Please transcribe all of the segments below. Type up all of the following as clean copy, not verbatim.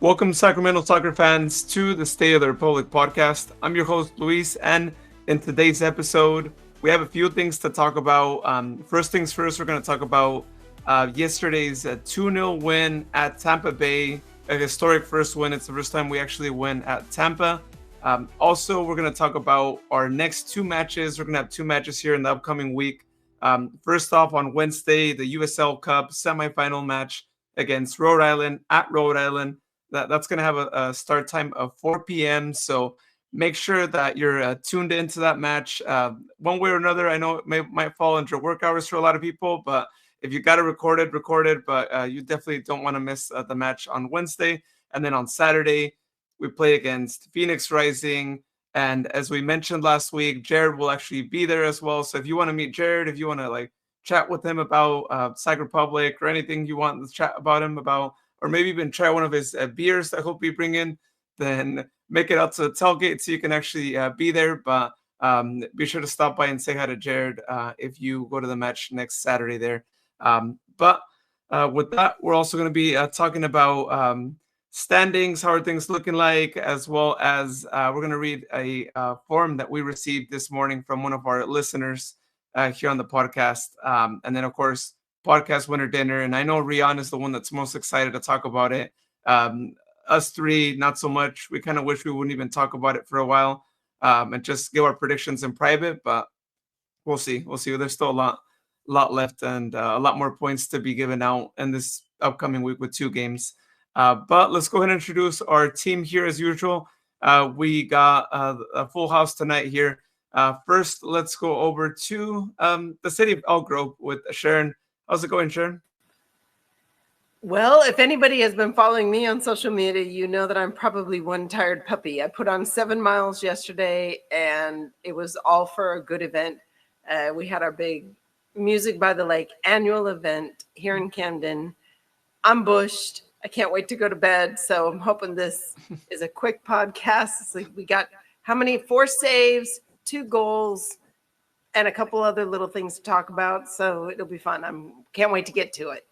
Welcome, Sacramento soccer fans, to the State of the Republic podcast. I'm your host, Luis, and in today's episode, we have a few things to talk about. First things first, we're going to talk about yesterday's 2-0 win at Tampa Bay, a historic first win. It's the first time we actually win at Tampa. Also, we're going to talk about our next two matches. We're going to have two matches here in the upcoming week. First off, on Wednesday, the USL Cup semifinal match against Rhode Island at Rhode Island. That's going to have a start time of 4 p.m. So make sure that you're tuned into that match. One way or another, I know it might fall into work hours for a lot of people, but if you got it recorded. But you definitely don't want to miss the match on Wednesday. And then on Saturday, we play against Phoenix Rising. And as we mentioned last week, Jared will actually be there as well. So if you want to meet Jared, if you want to chat with him about Sacramento Republic or anything you want to chat about him about, or maybe even try one of his beers I hope we bring in, then make it out to the tailgate so you can actually be there. But be sure to stop by and say hi to Jared if you go to the match next Saturday there. But with that, we're also going to be talking about standings, how are things looking like, as well as we're going to read a form that we received this morning from one of our listeners here on the podcast. And then, of course, podcast winner dinner. And I know Rian is the one that's most excited to talk about it. Us three, not so much. We kind of wish we wouldn't even talk about it for a while and just give our predictions in private. But we'll see. There's still a lot left and a lot more points to be given out in this upcoming week with two games. But let's go ahead and introduce our team here as usual. We got a full house tonight here. First, let's go over to the city of Elk Grove with Sharon. How's it going, Sharon? Well, if anybody has been following me on social media, you know that I'm probably one tired puppy. I put on 7 miles yesterday, and it was all for a good event. We had our big Music by the Lake annual event here in Camden. I'm bushed. I can't wait to go to bed, so I'm hoping this is a quick podcast. It's like we got how many? 4 saves, 2 goals, and a couple other little things to talk about, so it'll be fun. Can't wait to get to it.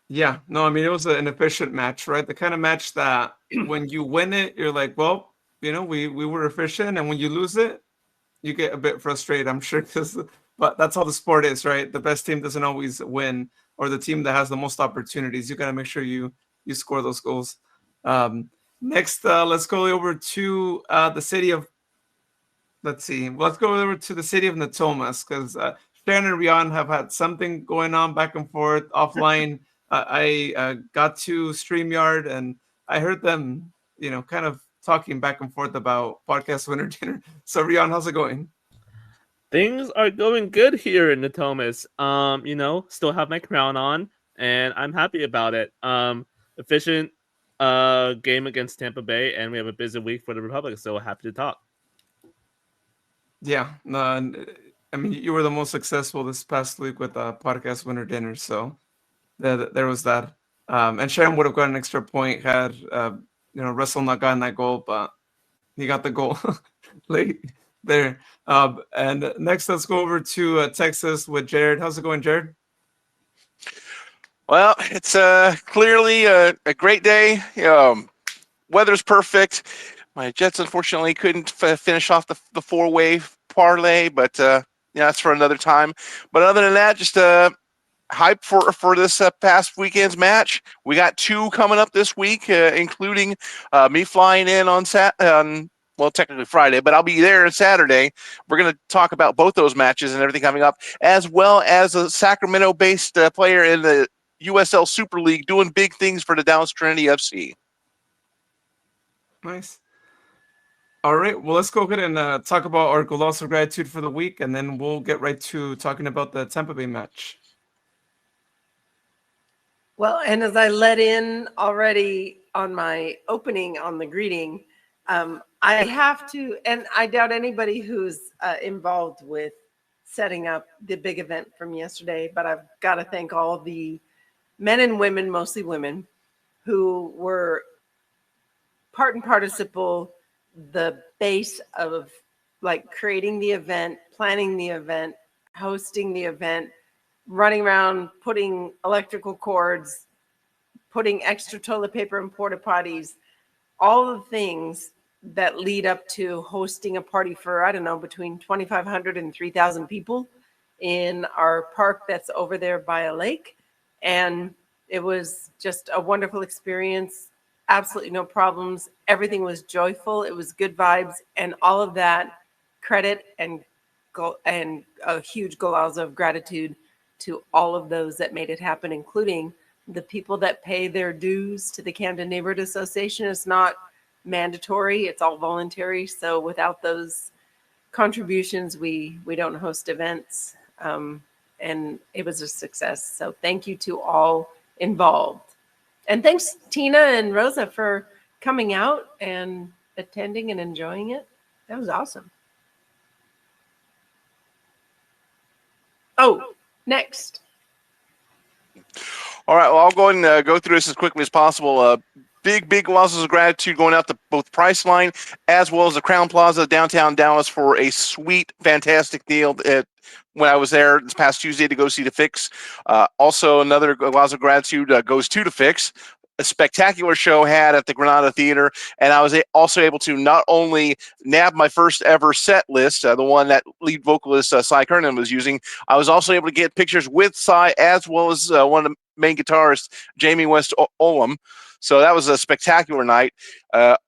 Yeah, no, I mean, it was an efficient match, right? The kind of match that when you win it, you're like, well, we were efficient, and when you lose it, you get a bit frustrated, I'm sure, but that's how the sport is, right? The best team doesn't always win, or the team that has the most opportunities. You got to make sure you score those goals. Next, let's go over to the city of. Let's see. Let's go over to the city of Natomas because Sharon and Rian have had something going on back and forth offline. I got to StreamYard and I heard them, kind of talking back and forth about podcast winner dinner. So Rian, how's it going? Things are going good here in Natomas. Still have my crown on, and I'm happy about it. Efficient game against Tampa Bay, and we have a busy week for the Republic, so happy to talk. Yeah, no, I mean, you were the most successful this past week with podcast winner dinner, so there was that. And Sharon would have got an extra point had Russell not gotten that goal, but he got the goal late there. And next, let's go over to Texas with Jared. How's it going, Jared? Well, it's clearly a great day. Weather's perfect. My Jets, unfortunately, couldn't finish off the 4-way parlay, but that's for another time. But other than that, just hype for this past weekend's match. We got 2 coming up this week, including me flying in on technically Friday, but I'll be there on Saturday. We're going to talk about both those matches and everything coming up, as well as a Sacramento-based player in the USL Super League doing big things for the Dallas Trinity FC. Nice. All right, well, let's go ahead and talk about our Golazo gratitude for the week, and then we'll get right to talking about the Tampa Bay match. Well, and as I let in already on my opening on the greeting, I have to, and I doubt anybody who's involved with setting up the big event from yesterday, but I've got to thank all the men and women, mostly women, who were part and participle, the base of creating the event, planning the event, hosting the event, running around, putting electrical cords, putting extra toilet paper in porta potties, all the things that lead up to hosting a party for, I don't know, between 2,500 and 3,000 people in our park that's over there by a lake. And it was just a wonderful experience. Absolutely no problems. Everything was joyful. It was good vibes. And all of that credit and a huge golazo of gratitude to all of those that made it happen, including the people that pay their dues to the Camden Neighborhood Association. It's not mandatory, it's all voluntary. So without those contributions, we don't host events. And it was a success. So thank you to all involved. And thanks, Tina and Rosa, for coming out and attending and enjoying it. That was awesome. Oh, next. All right, well, I'll go ahead and go through this as quickly as possible. Big losses of gratitude going out to both Priceline as well as the Crown Plaza downtown Dallas for a sweet, fantastic deal when I was there this past Tuesday to go see The Fix. Also, another loss of gratitude goes to The Fix. A spectacular show had at the Granada Theater, and I was also able to not only nab my first ever set list, the one that lead vocalist Cy Kernan was using, I was also able to get pictures with Cy as well as one of the main guitarists, Jamie West Olam. So that was a spectacular night.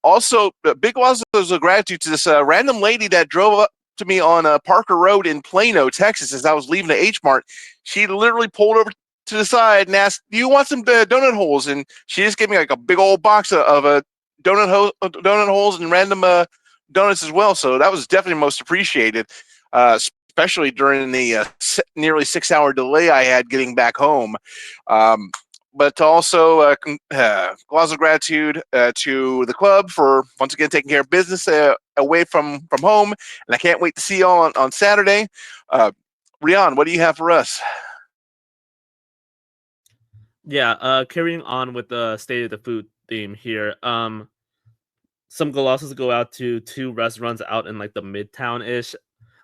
Also, big loss of gratitude to this random lady that drove up to me on Parker Road in Plano, Texas, as I was leaving the H Mart. She literally pulled over to the side and asked, "Do you want some donut holes?" And she just gave me like a big old box of donut holes and random donuts as well. So that was definitely most appreciated, especially during the nearly 6-hour delay I had getting back home. But also, lots of gratitude to the club for once again taking care of business away from home. And I can't wait to see y'all on Saturday. Rian, what do you have for us? Yeah, carrying on with the State of the Food theme here. Some golosas go out to 2 restaurants out in like the Midtown-ish,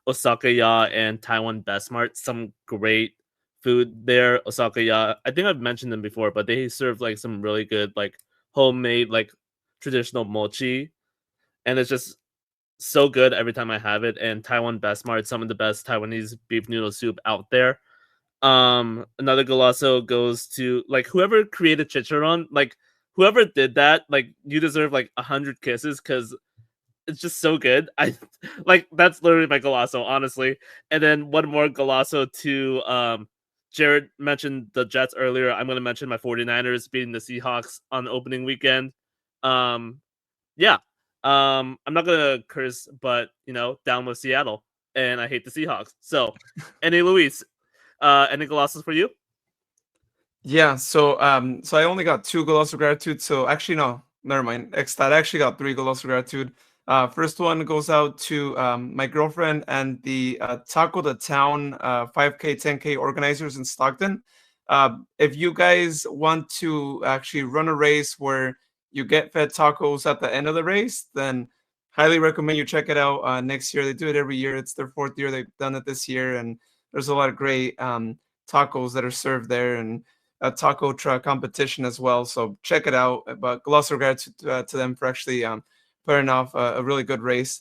Osaka-ya and Taiwan Best Mart. Some great food there. Osaka-ya, I think I've mentioned them before, but they serve like some really good like homemade like traditional mochi, and it's just so good every time I have it. And Taiwan Best Mart, some of the best Taiwanese beef noodle soup out there. Another golazo goes to like whoever created chicharron, like whoever did that, like you deserve like 100 kisses because it's just so good. I like that's literally my golazo, honestly. And then one more golazo to Jared mentioned the Jets earlier. I'm gonna mention my 49ers beating the Seahawks on the opening weekend. Yeah. I'm not gonna curse, but you know, down with Seattle. And I hate the Seahawks. So any Luis, any golosas for you? Yeah, so I only got 2 gloss of gratitude. So actually, no, never mind. I actually got 3 gloss of gratitude. First one goes out to my girlfriend and the Taco the Town 5K, 10K organizers in Stockton. If you guys want to actually run a race where you get fed tacos at the end of the race, then highly recommend you check it out next year. They do it every year. It's their 4th year. They've done it this year, and there's a lot of great tacos that are served there, and a taco truck competition as well. So check it out. But gloss of gratitude to them for actually putting off a really good race.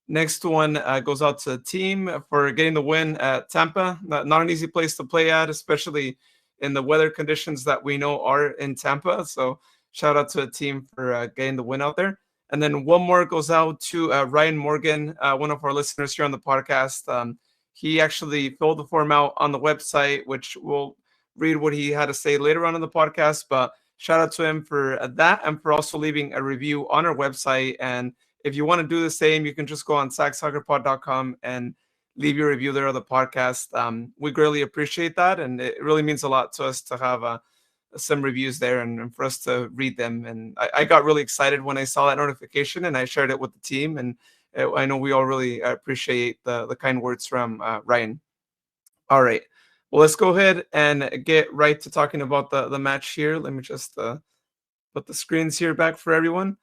Next one goes out to the team for getting the win at Tampa. Not an easy place to play at, especially in the weather conditions that we know are in Tampa. So shout out to the team for getting the win out there. And then one more goes out to Ryan Morgan, one of our listeners here on the podcast. He actually filled the form out on the website, which we'll read what he had to say later on in the podcast. But shout out to him for that and for also leaving a review on our website. And if you want to do the same, you can just go on sacsoccerpod.com and leave your review there of the podcast. We greatly appreciate that. And it really means a lot to us to have some reviews there and for us to read them. And I got really excited when I saw that notification, and I shared it with the team. And I know we all really appreciate the kind words from Ryan. All right. Well, let's go ahead and get right to talking about the match here. Let me just put the screens here back for everyone.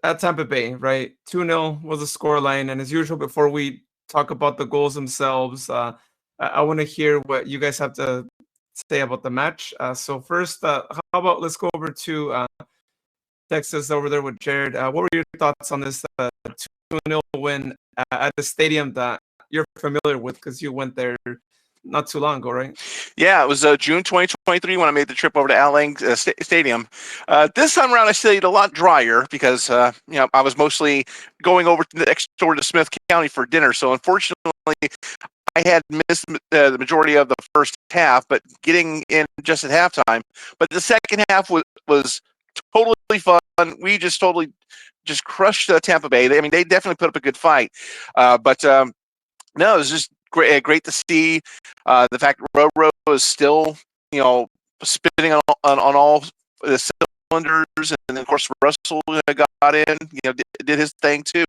At Tampa Bay, right? 2-0 was the scoreline. And as usual, before we talk about the goals themselves, I want to hear what you guys have to say about the match. So first, how about let's go over to Texas over there with Jared. What were your thoughts on this 2-0 win at the stadium that you're familiar with because you went there not too long ago, right? Yeah, it was June 2023 when I made the trip over to Al Lang Stadium. This time around, I stayed a lot drier because I was mostly going over to next door to Smith County for dinner. So unfortunately, I had missed the majority of the first half, but getting in just at halftime. But the second half was totally fun. We just just crushed Tampa Bay. They definitely put up a good fight. But no, it was just great to see the fact that Rhode is still, spinning on all the cylinders, and then of course Russell got in, did his thing too.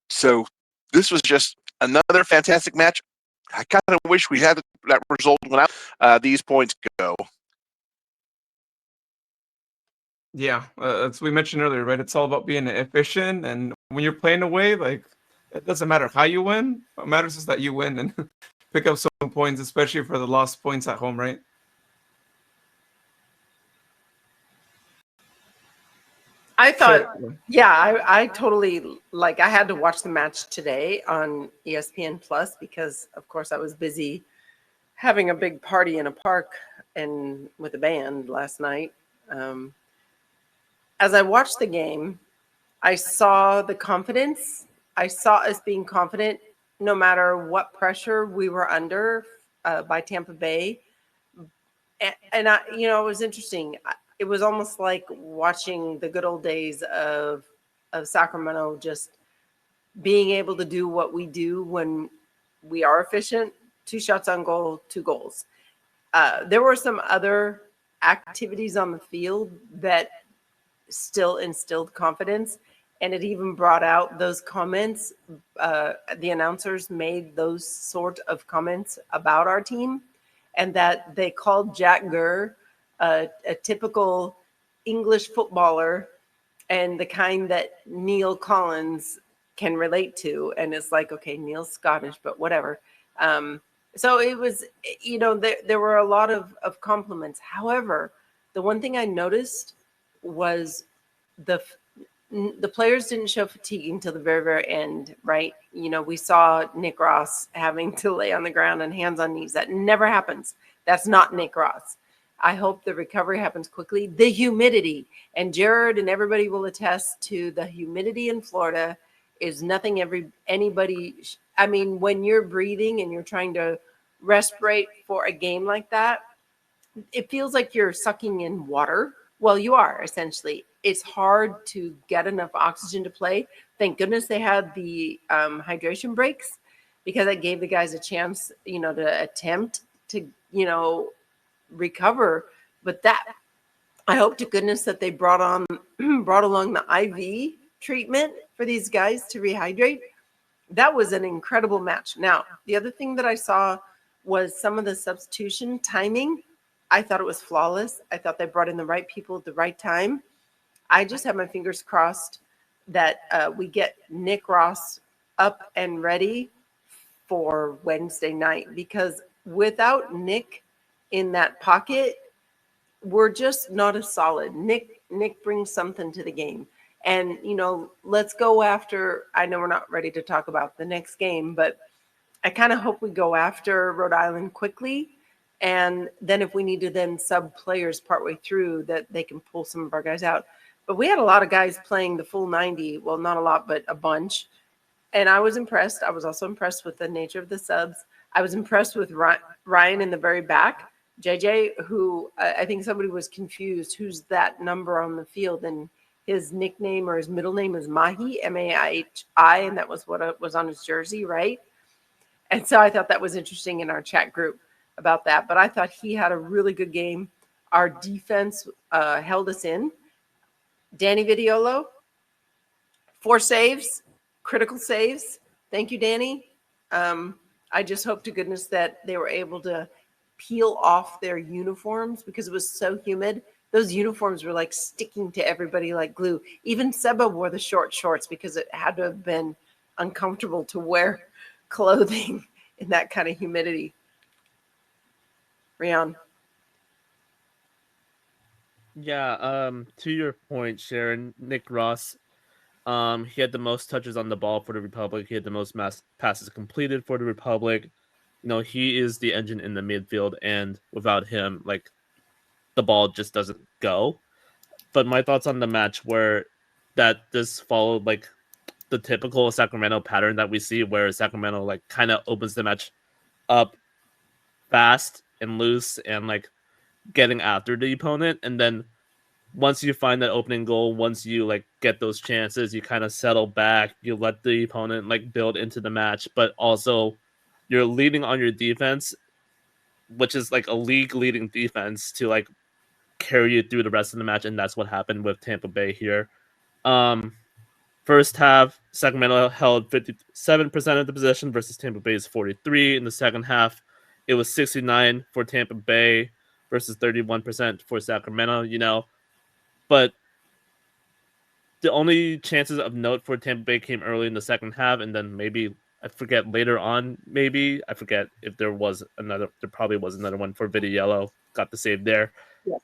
So this was just another fantastic match. I kind of wish we had that result when these points go. Yeah, as we mentioned earlier, right? It's all about being efficient, and when you're playing away, like it doesn't matter how you win. What matters is that you win and pick up some points, especially for the lost points at home, right? I thought, I totally, I had to watch the match today on ESPN Plus because, of course, I was busy having a big party in a park and with a band last night. As I watched the game, I saw the confidence. I saw us being confident no matter what pressure we were under by Tampa Bay. And it was interesting. It was almost like watching the good old days of Sacramento, just being able to do what we do when we are efficient. 2 shots on goal, 2 goals. There were some other activities on the field that still instilled confidence, and it even brought out those comments. The announcers made those sort of comments about our team, and that they called Jack Gurr a typical English footballer and the kind that Neil Collins can relate to. And it's like, okay, Neil's Scottish, but whatever. So it was, there were a lot of compliments. However, the one thing I noticed was the players didn't show fatigue until the very, very end, right? We saw Nick Ross having to lay on the ground and hands on knees. That never happens. That's not Nick Ross. I hope the recovery happens quickly. The humidity, and Jared and everybody will attest to the humidity in Florida is nothing anybody. When you're breathing and you're trying to respirate for a game like that, it feels like you're sucking in water. Well, you are essentially. It's hard to get enough oxygen to play. Thank goodness they had the hydration breaks, because it gave the guys a chance, to attempt to, recover. But that, I hope to goodness that they brought along the IV treatment for these guys to rehydrate. That was an incredible match. Now, the other thing that I saw was some of the substitution timing. I thought it was flawless. I thought they brought in the right people at the right time. I just have my fingers crossed that we get Nick Ross up and ready for Wednesday night, because without Nick in that pocket, we're just not as solid. Nick brings something to the game. And, let's go after, I know we're not ready to talk about the next game, but I kind of hope we go after Rhode Island quickly. And then if we need to then sub players partway through, that they can pull some of our guys out. But we had a lot of guys playing the full 90. Well, not a lot, but a bunch. And I was impressed. I was also impressed with the nature of the subs. I was impressed with Ryan in the very back. JJ, who I think somebody was confused. Who's that number on the field? And his nickname or his middle name is Mahi, M-A-I-H-I, and that was what was on his jersey, right? And so I thought that was interesting in our chat group about that. But I thought he had a really good game. Our defense held us in. Danny Vitiolo, 4 saves, critical saves. Thank you, Danny. I just hope to goodness that they were able to peel off their uniforms because it was so humid. Those uniforms were like sticking to everybody like glue. Even Seba wore the short shorts because it had to have been uncomfortable to wear clothing in that kind of humidity. Rian. Yeah, to your point, Sharon, Nick Ross, he had the most touches on the ball for the Republic. He had the most passes completed for the Republic. You know, he is the engine in the midfield, and without him, like, the ball just doesn't go. But my thoughts on the match were that this followed, like, the typical Sacramento pattern that we see, where Sacramento, like, kind of opens the match up fast and loose and, like, getting after the opponent, and then once you find that opening goal, once you like get those chances, you kind of settle back, you let the opponent like build into the match, but also you're leading on your defense, which is like a league leading defense, to like carry you through the rest of the match, and that's what happened with Tampa Bay here. First half, Sacramento held 57% of the possession versus Tampa Bay's 43%. In the second half, it was 69% for Tampa Bay versus 31% for Sacramento, you know. But the only chances of note for Tampa Bay came early in the second half, and then maybe, I forget, later on, maybe, I forget if there probably was another one for Vitiello, got the save there. Yes.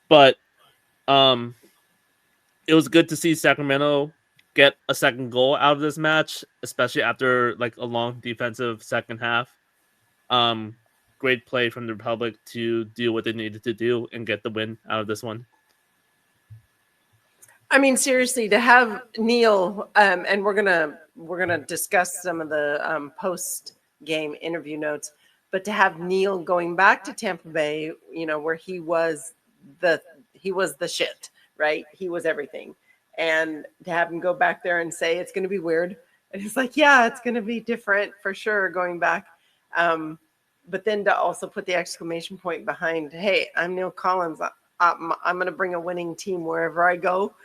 But it was good to see Sacramento get a second goal out of this match, especially after like a long defensive second half. Great play from the Republic to do what they needed to do and get the win out of this one. I mean, seriously, to have Neil, and we're gonna discuss some of the post game interview notes, but to have Neil going back to Tampa Bay, you know, where he was the shit, right? He was everything, and to have him go back there and say it's going to be weird, and he's like, yeah, it's going to be different for sure going back. But then to also put the exclamation point behind, hey, I'm Neil Collins. I'm going to bring a winning team wherever I go.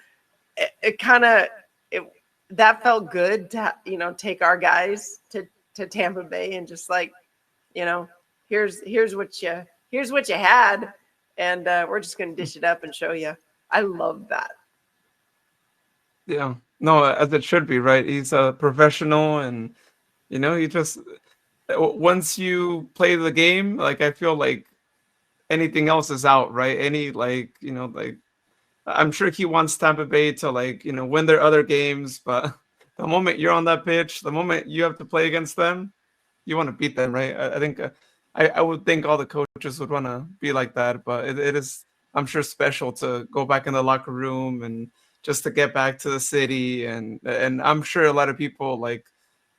That felt good to, you know, take our guys to Tampa Bay and just like, you know, here's what you had, and we're just going to dish it up and show you. I love that. Yeah, no, as it should be, right? He's a professional, and you know, he just, once you play the game, like, I feel like anything else is out, right? Any, like, you know, like, I'm sure he wants Tampa Bay to, like, you know, win their other games, but the moment you're on that pitch, the moment you have to play against them, you want to beat them, right? I think I would think all the coaches would want to be like that, but it is, I'm sure, special to go back in the locker room and just to get back to the city, and I'm sure a lot of people like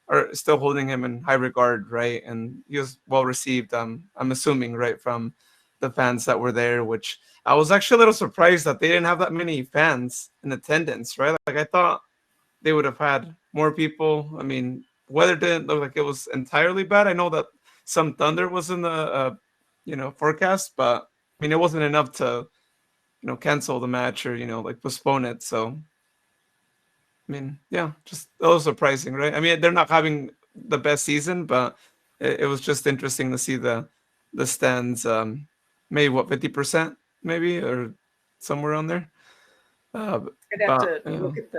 are still holding him in high regard, right? And he was well received. I'm assuming, right, from the fans that were there, which I was actually a little surprised that they didn't have that many fans in attendance, right? Like, I thought they would have had more people. I mean, weather didn't look like it was entirely bad. I know that some thunder was in the forecast, but I mean, it wasn't enough to, you know, cancel the match or, you know, like, postpone it. So I mean, yeah, just a little surprising, right? I mean, they're not having the best season, but it was just interesting to see the stands, maybe 50%, maybe, or somewhere on there. I'd have to look at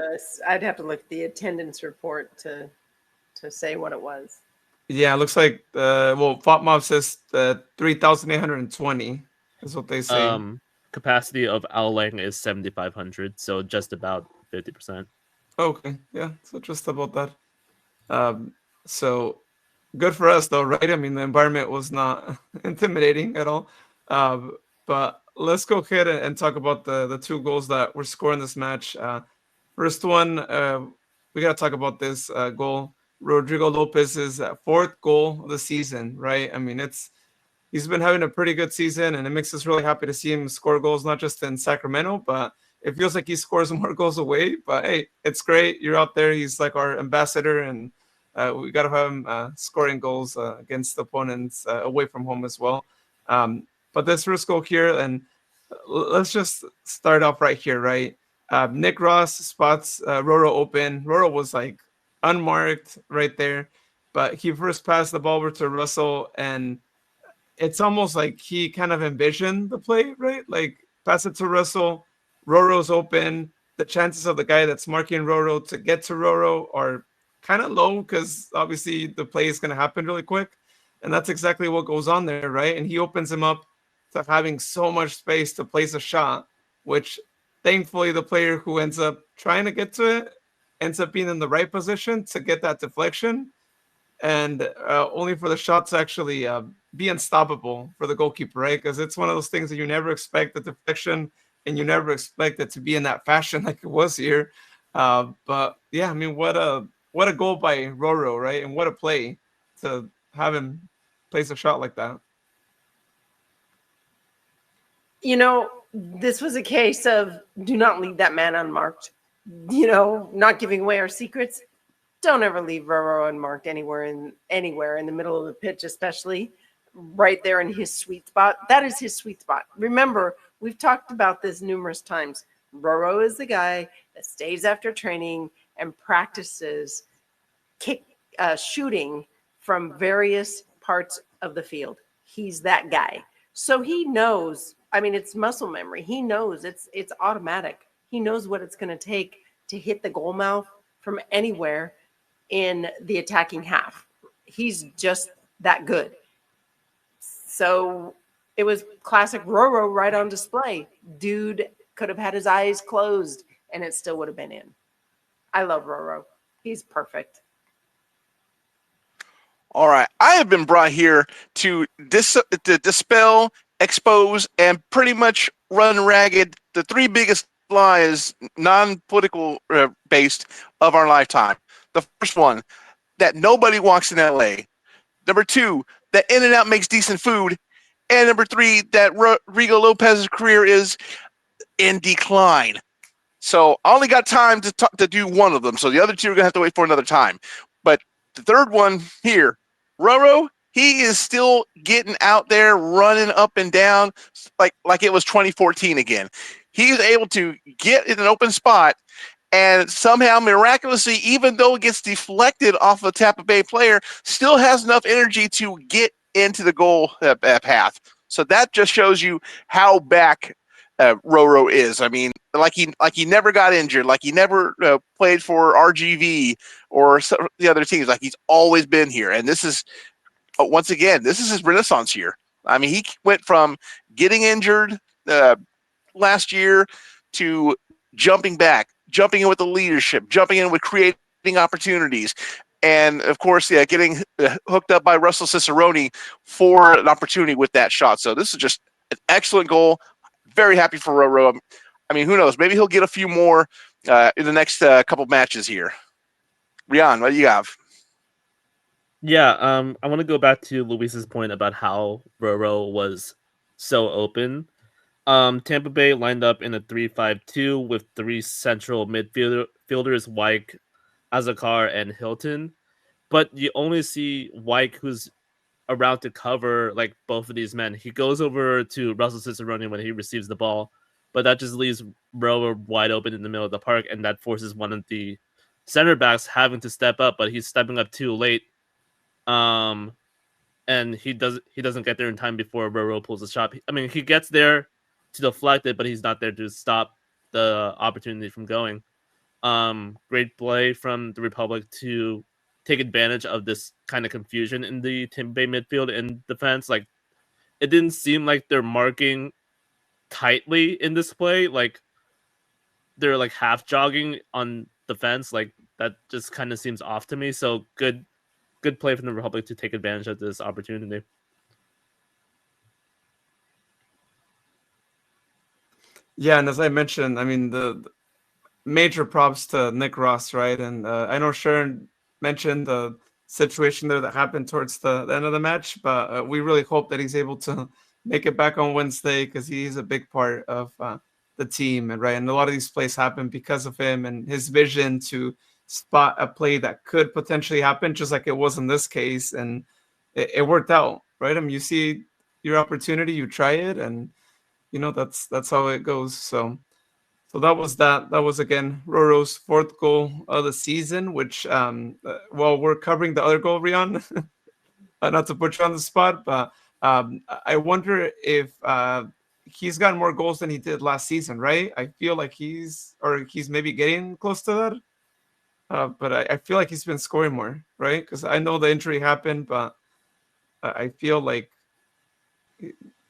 I'd have to look at the attendance report to say what it was. Yeah, it looks like FOTMOB says 3,820 is what they say. Capacity of Aolang is 7,500, so just about 50%. Okay, yeah, so just about that. So good for us, though, right? I mean, the environment was not intimidating at all. But let's go ahead and talk about the two goals that were scored in this match. First one, we got to talk about this goal. Rodrigo Lopez's fourth goal of the season, right? I mean, he's been having a pretty good season, and it makes us really happy to see him score goals, not just in Sacramento, but it feels like he scores more goals away. But hey, it's great. You're out there. He's like our ambassador, and we got to have him scoring goals against opponents away from home as well. But this first goal here, and let's just start off right here, right? Nick Ross spots Roro open. Roro was like unmarked right there, but he first passed the ball over to Russell, and it's almost like he kind of envisioned the play, right? Like, pass it to Russell, Roro's open. The chances of the guy that's marking Roro to get to Roro are kind of low because obviously the play is going to happen really quick. And that's exactly what goes on there, right? And he opens him up to having so much space to place a shot, which thankfully the player who ends up trying to get to it ends up being in the right position to get that deflection, and only for the shot to actually be unstoppable for the goalkeeper, right? Because it's one of those things that you never expect the deflection, and you never expect it to be in that fashion like it was here. But yeah, I mean, what a goal by Roro, right? And what a play to have him place a shot like that. You know, this was a case of do not leave that man unmarked. You know, not giving away our secrets. Don't ever leave Roro unmarked anywhere in the middle of the pitch, especially right there in his sweet spot. That is his sweet spot. Remember, we've talked about this numerous times. Roro is the guy that stays after training and practices shooting from various parts of the field. He's that guy. So he knows, I mean, it's muscle memory. He knows it's automatic. He knows what it's going to take to hit the goal mouth from anywhere in the attacking half. He's just that good. So it was classic Roro right on display. Dude could have had his eyes closed and it still would have been in. I love Roro. He's perfect. All right. I have been brought here to dispel, expose, and pretty much run ragged the three biggest lies, non-political based, of our lifetime. The first one, that nobody walks in LA. Number two, that In-N-Out makes decent food. And number three, that Rigo Lopez's career is in decline. So I only got time to do one of them. So the other two are going to have to wait for another time. But the third one here, Roro, he is still getting out there, running up and down like it was 2014 again. He's able to get in an open spot and somehow miraculously, even though it gets deflected off a Tampa Bay player, still has enough energy to get into the goal path. So that just shows you how back Roro is. I mean, like he never got injured, like he never played for RGV or the other teams. Like he's always been here, and this is once again, this is his renaissance year. I mean, he went from getting injured last year to jumping back, jumping in with the leadership, jumping in with creating opportunities, and of course, getting hooked up by Russell Cicerone for an opportunity with that shot. So this is just an excellent goal. Very happy for Roro. I mean, who knows? Maybe he'll get a few more in the next couple matches here. Rian, what do you have? Yeah, I want to go back to Luis's point about how Roro was so open. Tampa Bay lined up in a 3-5-2 with three central midfielders, Wyke, Azakar, and Hilton. But you only see Wyke, who's around to cover like both of these men. He goes over to Russell Cicerone when he receives the ball, but that just leaves Roro wide open in the middle of the park, and that forces one of the center backs having to step up, but he's stepping up too late. And he doesn't get there in time before Roro pulls a shot. I mean, he gets there to deflect it, but he's not there to stop the opportunity from going. Great play from the Republic to take advantage of this kind of confusion in the Tampa Bay midfield and defense. Like, it didn't seem like they're marking tightly in this play. Like, they're like half jogging on defense. Like, that just kind of seems off to me. So good play from the Republic to take advantage of this opportunity. Yeah, and as I mentioned, I mean, the major props to Nick Ross, right? And I know Sharon mentioned the situation there that happened towards the end of the match, but we really hope that he's able to make it back on Wednesday because he's a big part of the team, and right, and a lot of these plays happen because of him and his vision to spot a play that could potentially happen, just like it was in this case, and it worked out, right? I mean, you see your opportunity, you try it, and you know that's how it goes. So that was again Roro's fourth goal of the season, which while we're covering the other goal, Rian, not to put you on the spot, but I wonder if he's got more goals than he did last season, right? I feel like he's maybe getting close to that. But I feel like he's been scoring more, right? Because I know the injury happened, but I feel like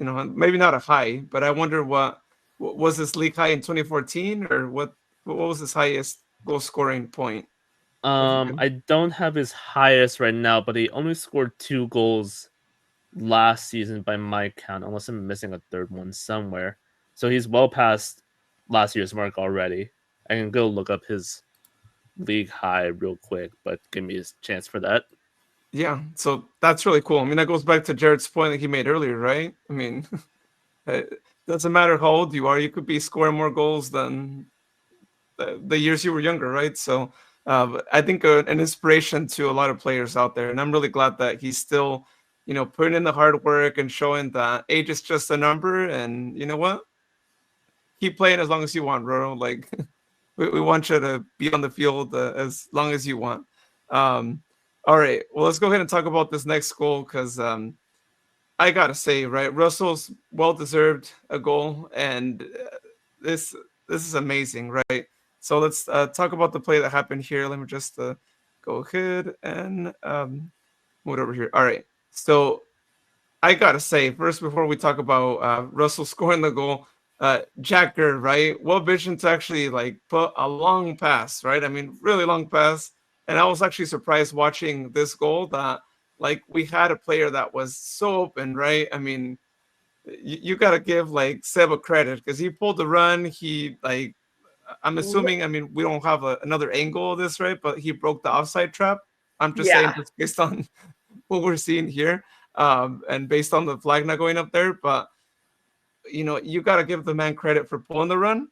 maybe not a high, but I wonder what was this league high in 2014, or what was his highest goal scoring point? I don't have his highest right now, but he only scored 2 goals last season by my count, unless I'm missing a third one somewhere. So he's well past last year's mark already. I can go look up his league high real quick, but give me a chance for that. Yeah, so that's really cool. I mean, that goes back to Jared's point that he made earlier, right? I mean, it doesn't matter how old you are, you could be scoring more goals than the years you were younger, right? So I think an inspiration to a lot of players out there, and I'm really glad that he's still, putting in the hard work and showing that age is just a number, and you know what? Keep playing as long as you want, bro. Like we want you to be on the field as long as you want. All right, well, let's go ahead and talk about this next goal because I gotta say, right, Russell's well deserved a goal, and this is amazing, right? So let's talk about the play that happened here. Let me just go ahead and move it over here. All right, so I gotta say first before we talk about Russell scoring the goal, Jacker, right? Well vision to actually like put a long pass, right? I mean, really long pass. And I was actually surprised watching this goal that like we had a player that was so open, right? I mean, you got to give like Seba credit because he pulled the run. He like, I'm assuming, I mean, we don't have another angle of this, right? But he broke the offside trap. I'm just saying just based on what we're seeing here and based on the flag not going up there. But, you got to give the man credit for pulling the run.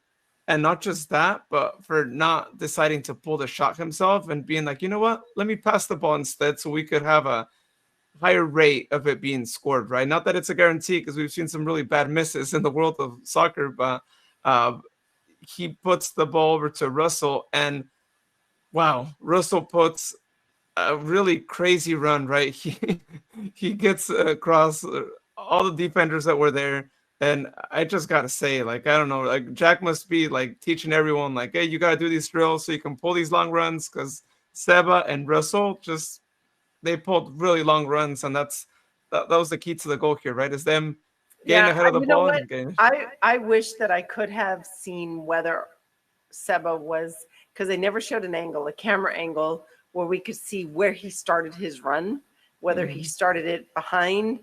And not just that, but for not deciding to pull the shot himself and being like, you know what, let me pass the ball instead so we could have a higher rate of it being scored, right? Not that it's a guarantee because we've seen some really bad misses in the world of soccer, but he puts the ball over to Russell and wow, Russell puts a really crazy run, right? He gets across all the defenders that were there. And I just gotta say, like, I don't know, like Jack must be like teaching everyone, like, hey, you gotta do these drills so you can pull these long runs. Because Seba and Russell they pulled really long runs, and that was the key to the goal here, right? Is them getting ahead of the ball and getting. I wish that I could have seen whether Seba was, because they never showed an angle, a camera angle where we could see where he started his run, whether he started it behind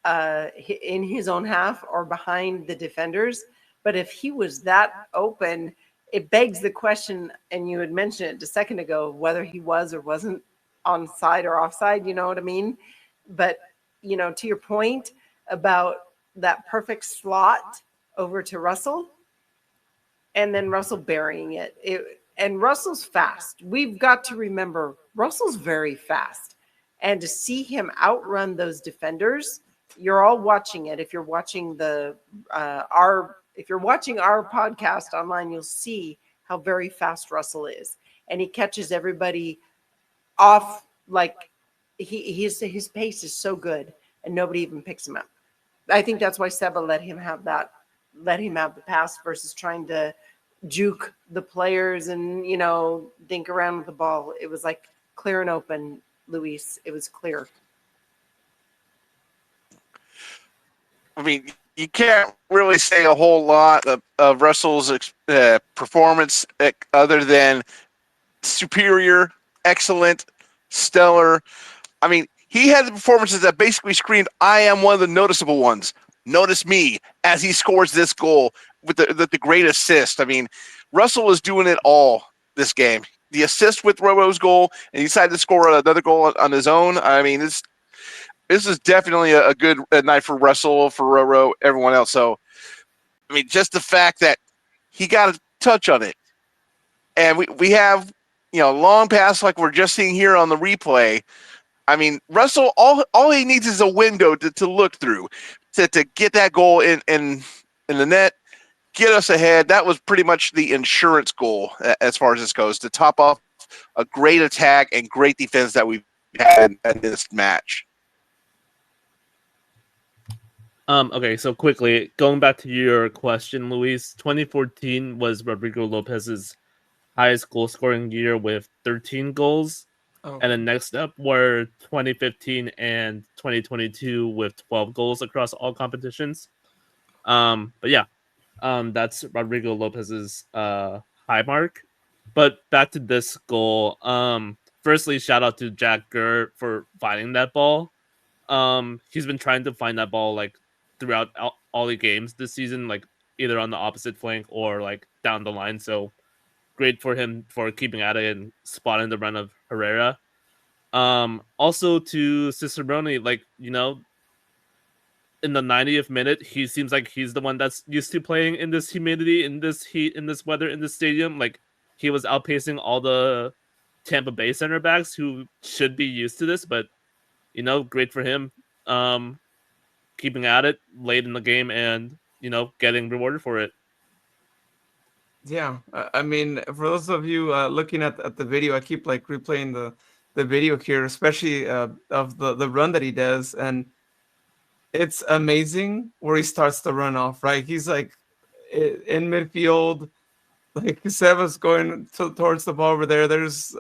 in his own half or behind the defenders. But if he was that open, it begs the question, and you had mentioned it a second ago, whether he was or wasn't onside or offside, you know what I mean? But, to your point about that perfect slot over to Russell and then Russell burying it. And Russell's fast. We've got to remember Russell's very fast. And to see him outrun those defenders, you're all watching it. If you're watching our podcast online, you'll see how very fast Russell is, and he catches everybody off. Like his pace is so good, and nobody even picks him up. I think that's why Seba let him have the pass versus trying to juke the players and dink around with the ball. It was like clear and open, Luis. It was clear. I mean, you can't really say a whole lot of Russell's performance other than superior, excellent, stellar. I mean, he had the performances that basically screamed, I am one of the noticeable ones. Notice me as he scores this goal with the great assist. I mean, Russell is doing it all this game. The assist with Robo's goal, and he decided to score another goal on his own. I mean, this is definitely a good night for Russell, for Roro, everyone else. So, I mean, just the fact that he got a touch on it. And we have, long pass like we're just seeing here on the replay. I mean, Russell, all he needs is a window to look through to get that goal in the net, get us ahead. That was pretty much the insurance goal as far as this goes, to top off a great attack and great defense that we've had in this match. Okay, so quickly, going back to your question, Luis, 2014 was Rodrigo Lopez's highest goal-scoring year with 13 goals. Oh. And then next up were 2015 and 2022 with 12 goals across all competitions. But yeah, that's Rodrigo Lopez's high mark. But back to this goal. Firstly, shout out to Jack Gurr for finding that ball. He's been trying to find that ball like throughout all the games this season, like either on the opposite flank or like down the line. So great for him for keeping at it and spotting the run of Herrera. Also to Cicerone, like, you know, in the 90th minute, he seems like he's the one that's used to playing in this humidity, in this heat, in this weather, in this stadium. Like, he was outpacing all the Tampa Bay center backs who should be used to this, but, you know, great for him. Keeping at it late in the game and, you know, getting rewarded for it. Yeah, I mean, for those of you looking at the video, I keep like replaying the video here, especially of the run that he does, and it's amazing where he starts to run off. Right, he's like in midfield, like Seva's going towards the ball over there. There's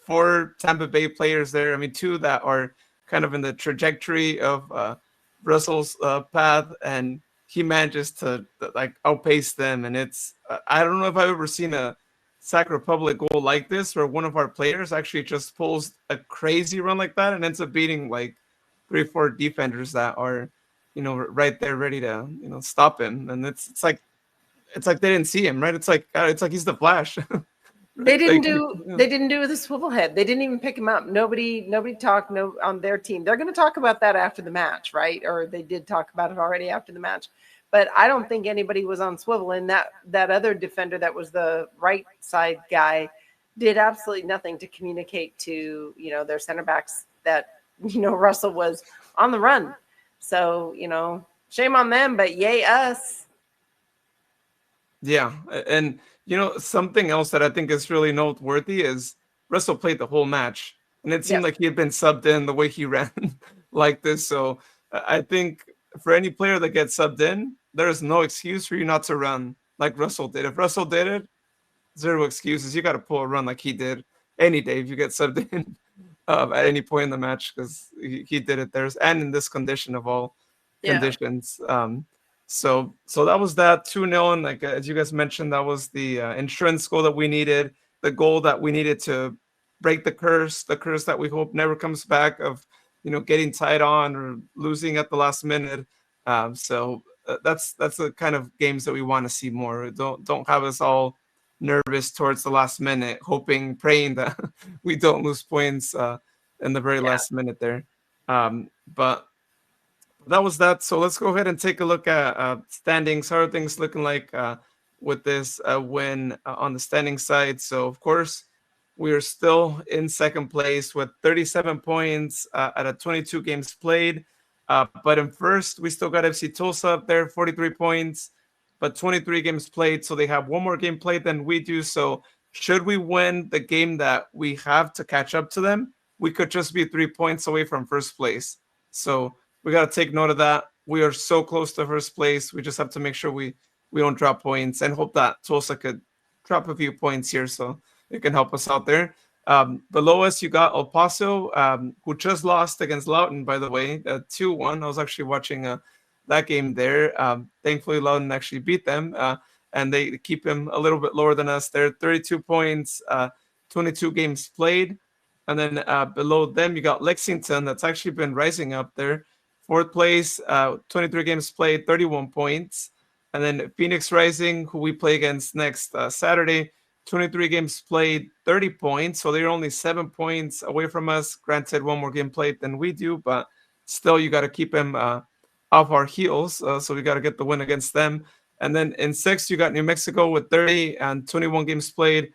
4 Tampa Bay players there. I mean, 2 that are kind of in the trajectory of Russell's path, and he manages to like outpace them. And it's I don't know if I've ever seen a Sac Republic goal like this, where one of our players actually just pulls a crazy run like that and ends up beating like 3-4 defenders that are, you know, right there ready to, you know, stop him. And it's like they didn't see him, right? It's like he's the Flash. They didn't Like, they didn't do the swivel head. They didn't even pick him up. Nobody talked on their team. They're going to talk about that after the match, right? Or they did talk about it already after the match. But I don't think anybody was on swivel. And that other defender that was the right side guy did absolutely nothing to communicate to, you know, their center backs that, you know, Russell was on the run. So, you know, shame on them, but yay us. Yeah, and you know, something else that I think is really noteworthy is Russell played the whole match, and it seemed Yep. like he had been subbed in the way he ran like this. So I think for any player that gets subbed in, there is no excuse for you not to run like Russell did. If Russell did it, zero excuses. You got to pull a run like he did any day if you get subbed in at any point in the match, because he did it there and in this condition of all Yeah. conditions. So that was that 2-0, and like as you guys mentioned, that was the insurance goal that we needed, the goal that we needed to break the curse that we hope never comes back of, you know, getting tied on or losing at the last minute. So that's the kind of games that we want to see more. Don't have us all nervous towards the last minute, hoping, praying that we don't lose points in the very last minute there. But that was that. So let's go ahead and take a look at standings. How are things looking like with this win on the standing side? So, of course, we are still in second place with 37 points out of 22 games played. But in first, we still got FC Tulsa up there, 43 points, but 23 games played. So they have one more game played than we do. So should we win the game that we have to catch up to them, we could just be 3 points away from first place. So we got to take note of that. We are so close to first place. We just have to make sure we don't drop points and hope that Tulsa could drop a few points here so it can help us out there. Below us, you got El Paso, who just lost against Loughton, by the way, 2-1. I was actually watching that game there. Thankfully, Loughton actually beat them, and they keep him a little bit lower than us. They're 32 points, 22 games played. And then below them, you got Lexington, that's actually been rising up there. Fourth place, 23 games played, 31 points. And then Phoenix Rising, who we play against next Saturday, 23 games played, 30 points. So they're only 7 points away from us. Granted, one more game played than we do, but still you got to keep them off our heels. So we got to get the win against them. And then in sixth, you got New Mexico with 30 and 21 games played.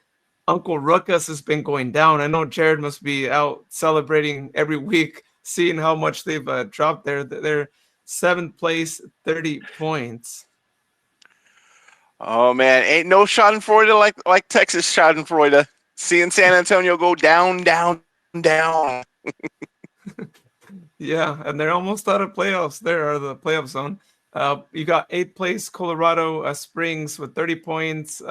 Uncle Ruckus has been going down. I know Jared must be out celebrating every week, seeing how much they've dropped there. They're seventh place, 30 points. Oh man, ain't no Schadenfreude like Texas Schadenfreude. Seeing San Antonio go down, down, down. Yeah, and they're almost out of playoffs. There are the playoff zone. You got eighth place Colorado Springs with 30 points,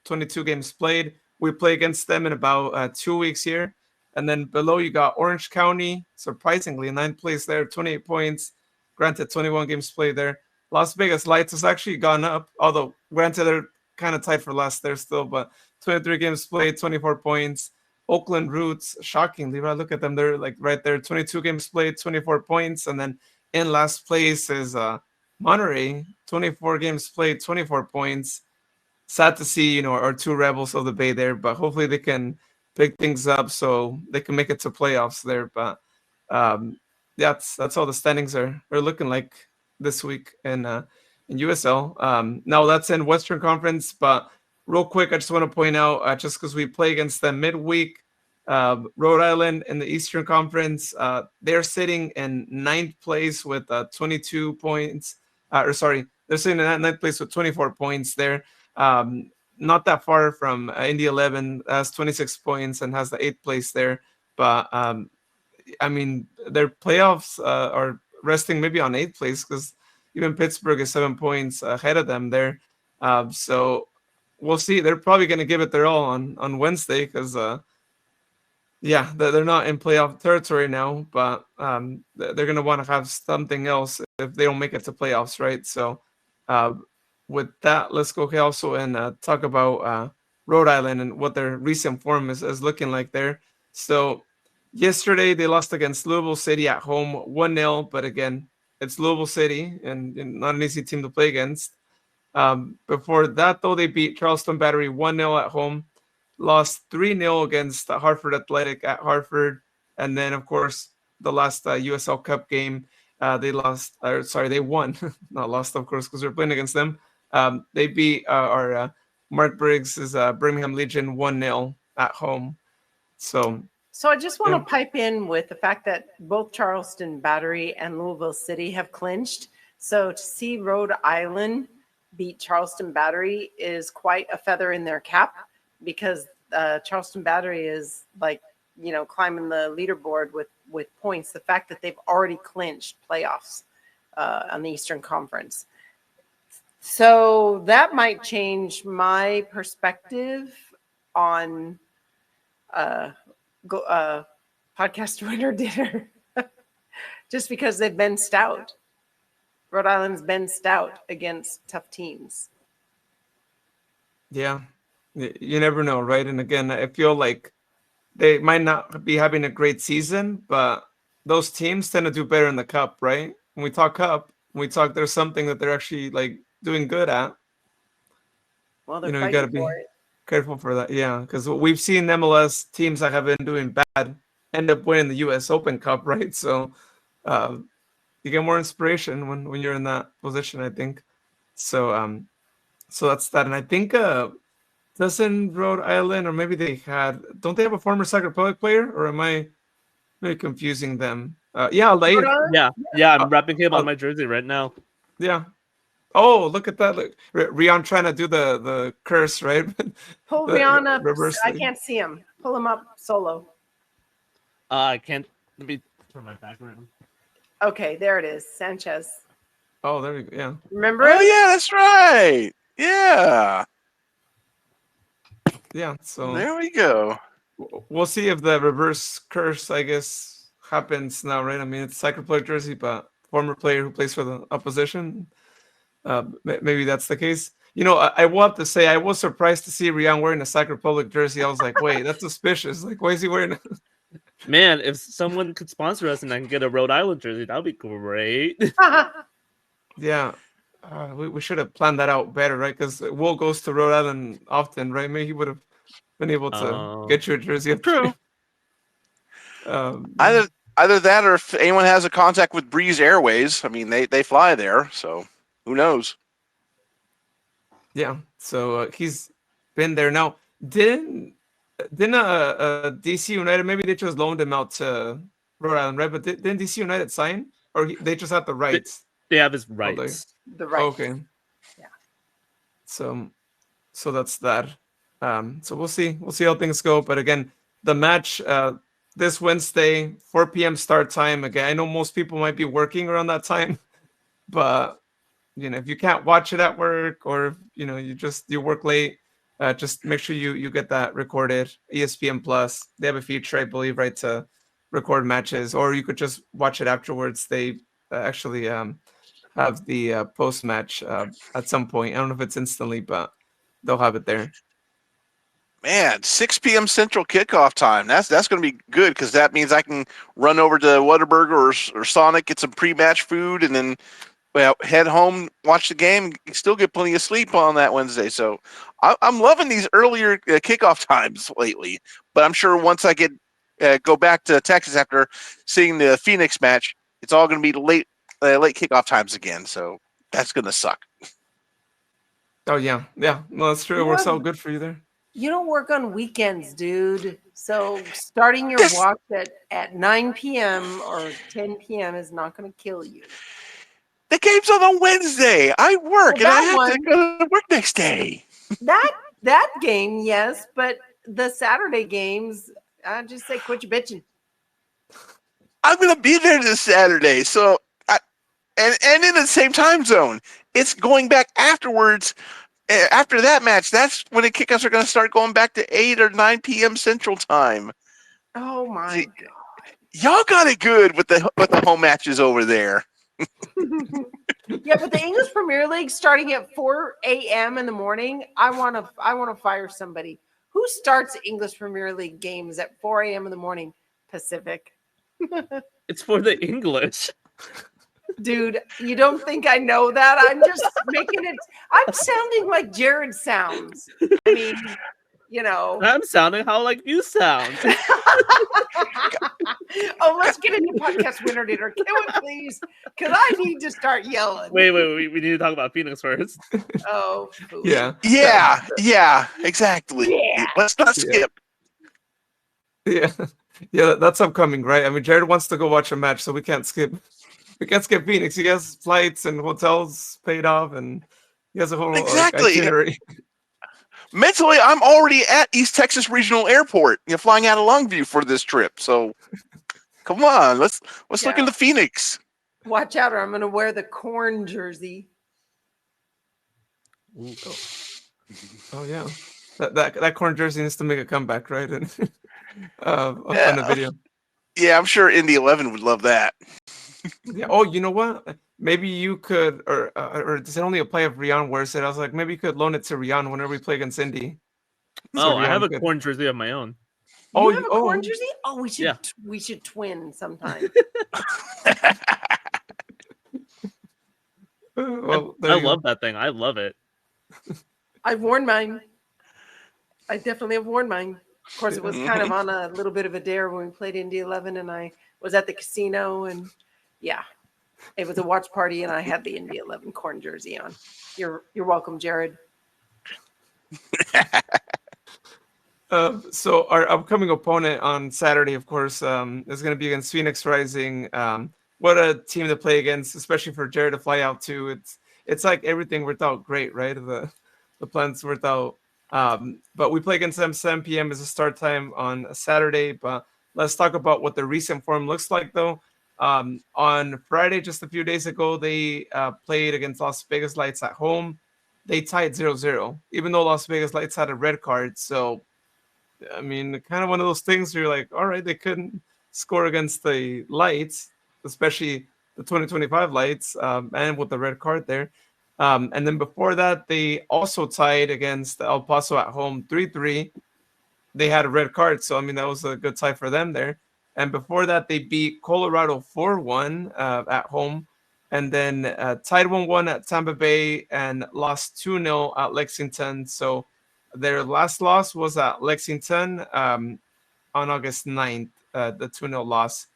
22 games played. We play against them in about 2 weeks here. And then below you got Orange County, surprisingly, in 9th place there, 28 points. Granted, 21 games played there. Las Vegas Lights has actually gone up, although granted they're kind of tied for last there still, but 23 games played, 24 points. Oakland Roots, shockingly, when I look at them, they're like right there, 22 games played, 24 points. And then in last place is Monterey, 24 games played, 24 points. Sad to see, our two Rebels of the Bay there, but hopefully they can pick things up so they can make it to playoffs there. But that's all the standings are looking like this week in USL. Now that's in Western Conference, but real quick, I just want to point out, just because we play against them midweek, Rhode Island in the Eastern Conference, they're sitting in 9th place with 22 points. They're sitting in 9th place with 24 points there. Not that far from Indy 11 has 26 points and has the 8th place there. But I mean, their playoffs are resting maybe on 8th place because even Pittsburgh is 7 points ahead of them there. So we'll see. They're probably going to give it their all on Wednesday because, they're not in playoff territory now, but they're going to want to have something else if they don't make it to playoffs, right? So with that, let's go also and talk about Rhode Island and what their recent form is looking like there. So yesterday they lost against Louisville City at home 1-0, but again, it's Louisville City and not an easy team to play against. Before that, though, they beat Charleston Battery 1-0 at home, lost 3-0 against Hartford Athletic at Hartford, and then, of course, the last USL Cup game, they won. Not lost, of course, because we're playing against them. They beat our Mark Briggs' Birmingham Legion 1-0 at home. So I just want to pipe in with the fact that both Charleston Battery and Louisville City have clinched. So to see Rhode Island beat Charleston Battery is quite a feather in their cap, because Charleston Battery is climbing the leaderboard with points. The fact that they've already clinched playoffs on the Eastern Conference. So that might change my perspective on podcast winner dinner, just because they've been stout. Rhode Island's been stout against tough teams. Yeah, you never know, right? And again, I feel like they might not be having a great season, but those teams tend to do better in the Cup, right? When we talk Cup, there's something that they're actually doing good at. Well, they're you got to be careful for that. Yeah, because we've seen MLS teams that have been doing bad end up winning the U.S. Open Cup, right? So you get more inspiration when you're in that position, I think. So so that's that. And I think doesn't Rhode Island, or maybe don't they have a former Sacramento Republic player, or am I maybe confusing them? Yeah, I'm wrapping him on my jersey right now. Yeah. Oh, look at that! Look, Rion trying to do the curse, right? Pull Rion up. I can't see him. Pull him up solo. I can't. Let me turn my background. Okay, there it is. Sanchez. Oh, there we go. Yeah. Remember? Oh, yeah, that's right. Yeah. Yeah. So there we go. We'll see if the reverse curse, I guess, happens now, right? I mean, it's Sacramento player jersey, but former player who plays for the opposition. Maybe that's the case. I will have to say I was surprised to see Rian wearing a Sacramento Republic jersey. I was like, wait, that's suspicious. Like, why is he wearing it? Man, if someone could sponsor us and I can get a Rhode Island jersey, that would be great. Yeah. We should have planned that out better, right? Because Will goes to Rhode Island often, right? Maybe he would have been able to get you a jersey. True. Either that, or if anyone has a contact with Breeze Airways, I mean, they fly there, so who knows? Yeah. So he's been there now. Didn't DC United, maybe they just loaned him out to Rhode Island, right? But didn't DC United sign, or they just had the rights? They have his rights. The rights. Okay. Yeah. So that's that. So we'll see how things go. But again, the match this Wednesday, 4 p.m. start time. Again, I know most people might be working around that time, but if you can't watch it at work, or you work late, just make sure you get that recorded. ESPN Plus, they have a feature, I believe, right, to record matches, or you could just watch it afterwards. They actually have the post match at some point. I don't know if it's instantly, but they'll have it there. Man, 6 p.m. Central kickoff time. That's going to be good because that means I can run over to Whataburger or Sonic, get some pre-match food, and then head home, watch the game, still get plenty of sleep on that Wednesday. So I'm loving these earlier kickoff times lately. But I'm sure once I go back to Texas after seeing the Phoenix match, it's all going to be late kickoff times again. So that's going to suck. Oh, yeah. Yeah. No, that's true. It works out good for you there. You don't work on weekends, dude. So starting your watch at 9 p.m. or 10 p.m. is not going to kill you. The game's on a Wednesday. I work, and I have to go to work next day. That game, yes, but the Saturday games, I just say quit your bitching. I'm going to be there this Saturday, so and in the same time zone. It's going back afterwards. After that match, that's when the kickoffs are going to start going back to 8 or 9 p.m. Central Time. Oh my God! Y'all got it good with the home matches over there. Yeah, but the English Premier League starting at 4 a.m. in the morning. I want to fire somebody who starts English Premier League games at 4 a.m. in the morning Pacific. It's for the English. Dude, you don't think I know that? I'm just making it. I'm sounding like Jared sounds. I mean, you know. I'm sounding how like you sound. Oh, let's get into podcast winner dinner. Can we please? Because I need to start yelling. Wait. We need to talk about Phoenix first. Oh. Food. Yeah, exactly. Yeah. Let's not skip. Yeah, that's upcoming, right? I mean, Jared wants to go watch a match, so we can't skip. We can't skip Phoenix. He has flights and hotels paid off, and he has a whole itinerary. Mentally, I'm already at East Texas Regional Airport. Flying out of Longview for this trip. So, come on, let's look into Phoenix. Watch out, or I'm going to wear the corn jersey. Oh yeah, that corn jersey needs to make a comeback, right? And on the video. Yeah, I'm sure Indy 11 would love that. Yeah. Oh, you know what? Maybe you could, or does it only apply if Rian wears it? I was like, maybe you could loan it to Rian whenever we play against Indy. So I have a corn jersey of my own. You have a corn jersey? Oh, we should twin sometime. Well, I love that thing. I love it. I've worn mine. I definitely have worn mine. Of course, it was kind of on a little bit of a dare when we played Indy 11, and I was at the casino, and yeah, it was a watch party, and I had the Indy 11 corn jersey on. You're welcome, Jared. So our upcoming opponent on Saturday, of course, is going to be against Phoenix Rising. What a team to play against, especially for Jared to fly out to. It's like everything worked out great, right? The plans worked out. But we play against them 7 p.m. is the start time on a Saturday. But let's talk about what the recent form looks like, though. On Friday, just a few days ago, they played against Las Vegas Lights at home. They tied 0-0, even though Las Vegas Lights had a red card. So, I mean, kind of one of those things where you're like, all right, they couldn't score against the Lights, especially the 2025 Lights, and with the red card there. And then before that, they also tied against El Paso at home 3-3. They had a red card, so I mean that was a good tie for them there. And before that, they beat Colorado 4-1 at home, and then tied 1-1 at Tampa Bay and lost 2-0 at Lexington. So their last loss was at Lexington on August 9th, the 2-0 loss.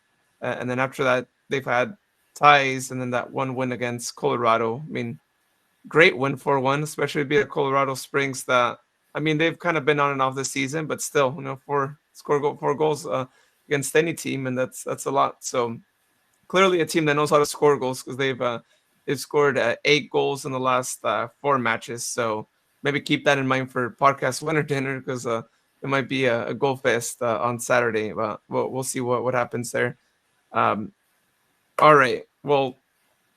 And then after that, they've had ties, and then that one win against Colorado. I mean, great win 4-1, especially beat a Colorado Springs that, I mean, they've kind of been on and off this season, but still, four goals against any team, and that's a lot. So clearly a team that knows how to score goals, because they've scored 8 goals in the last 4 matches. So maybe keep that in mind for podcast winner dinner, because it might be a goal fest on Saturday. But we'll see what happens there. All right. Well,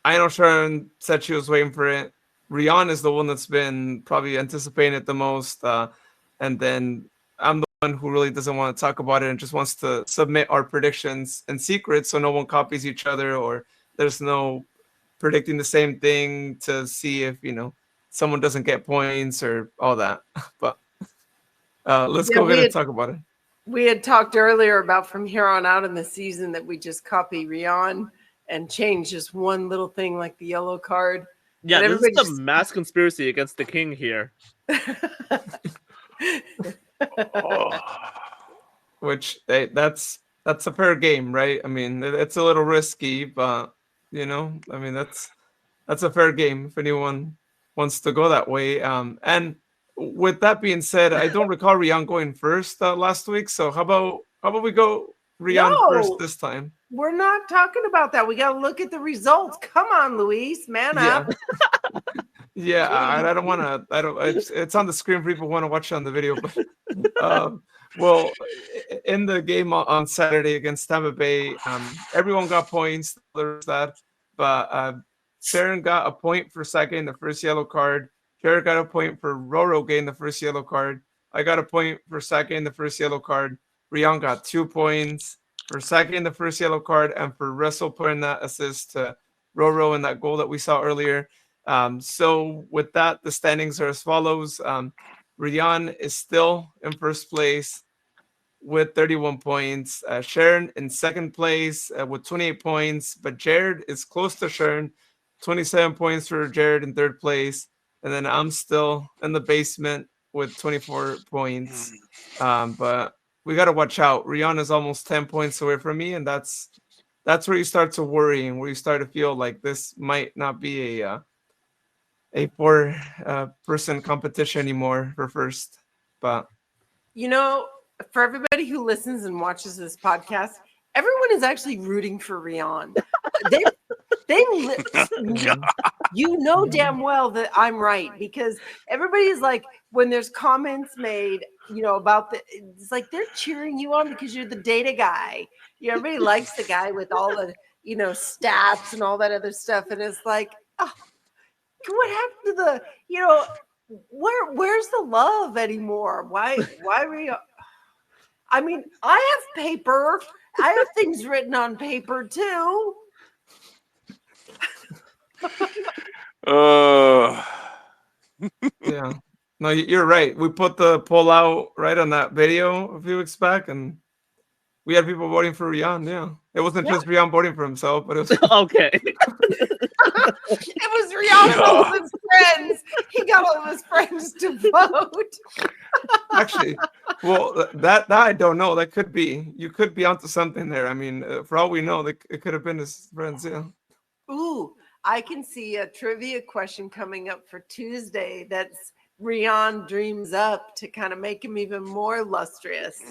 I know Sharon said she was waiting for it. Rian is the one that's been probably anticipating it the most, and then I'm the one who really doesn't want to talk about it and just wants to submit our predictions in secret so no one copies each other or there's no predicting the same thing to see if someone doesn't get points or all that. But let's go ahead and talk about it. We had talked earlier about from here on out in the season that we just copy Rian and change just one little thing like the yellow card. Yeah, this is a mass conspiracy against the king here. Which that's a fair game, right? I mean, it's a little risky, but I mean that's a fair game if anyone wants to go that way. And with that being said, I don't recall Rian going first last week. So how about we go Rian first this time? We're not talking about that. We got to look at the results. Come on, Luis, man up. Yeah, I don't want to. I don't. It's on the screen for people who want to watch it on the video. But well, in the game on Saturday against Tampa Bay, everyone got points. There's that, but Sharon got a point for second, the first yellow card. Jared got a point for Rhode getting the first yellow card. I got a point for second, the first yellow card. Rian got 2 points for second, the first yellow card, and for Russell putting that assist to Rhode in that goal that we saw earlier. So with that, the standings are as follows. Rian is still in first place with 31 points. Sharon in second place with 28 points, but Jared is close to Sharon. 27 points for Jared in third place. And then I'm still in the basement with 24 points. But we got to watch out. Rian is almost 10 points away from me, and that's where you start to worry and where you start to feel like this might not be a four-person competition anymore for first. But for everybody who listens and watches this podcast, everyone is actually rooting for Rian. You know damn well that I'm right, because everybody's like, when there's comments made, about it's like they're cheering you on because you're the data guy. Everybody likes the guy with all the, stats and all that other stuff. And it's like, oh, what happened to the, where's the love anymore? Why were you? I mean, I have paper. I have things written on paper too. Yeah, no, you're right. We put the poll out right on that video a few weeks back, and we had people voting for Rian. Yeah, it wasn't just Rian voting for himself, but it was okay. It was Rian and all of his friends. He got all of his friends to vote. Actually, well, that I don't know. That could be. You could be onto something there. I mean, for all we know, it could have been his friends. Yeah. Ooh, I can see a trivia question coming up for Tuesday that's Rian dreams up to kind of make him even more lustrous.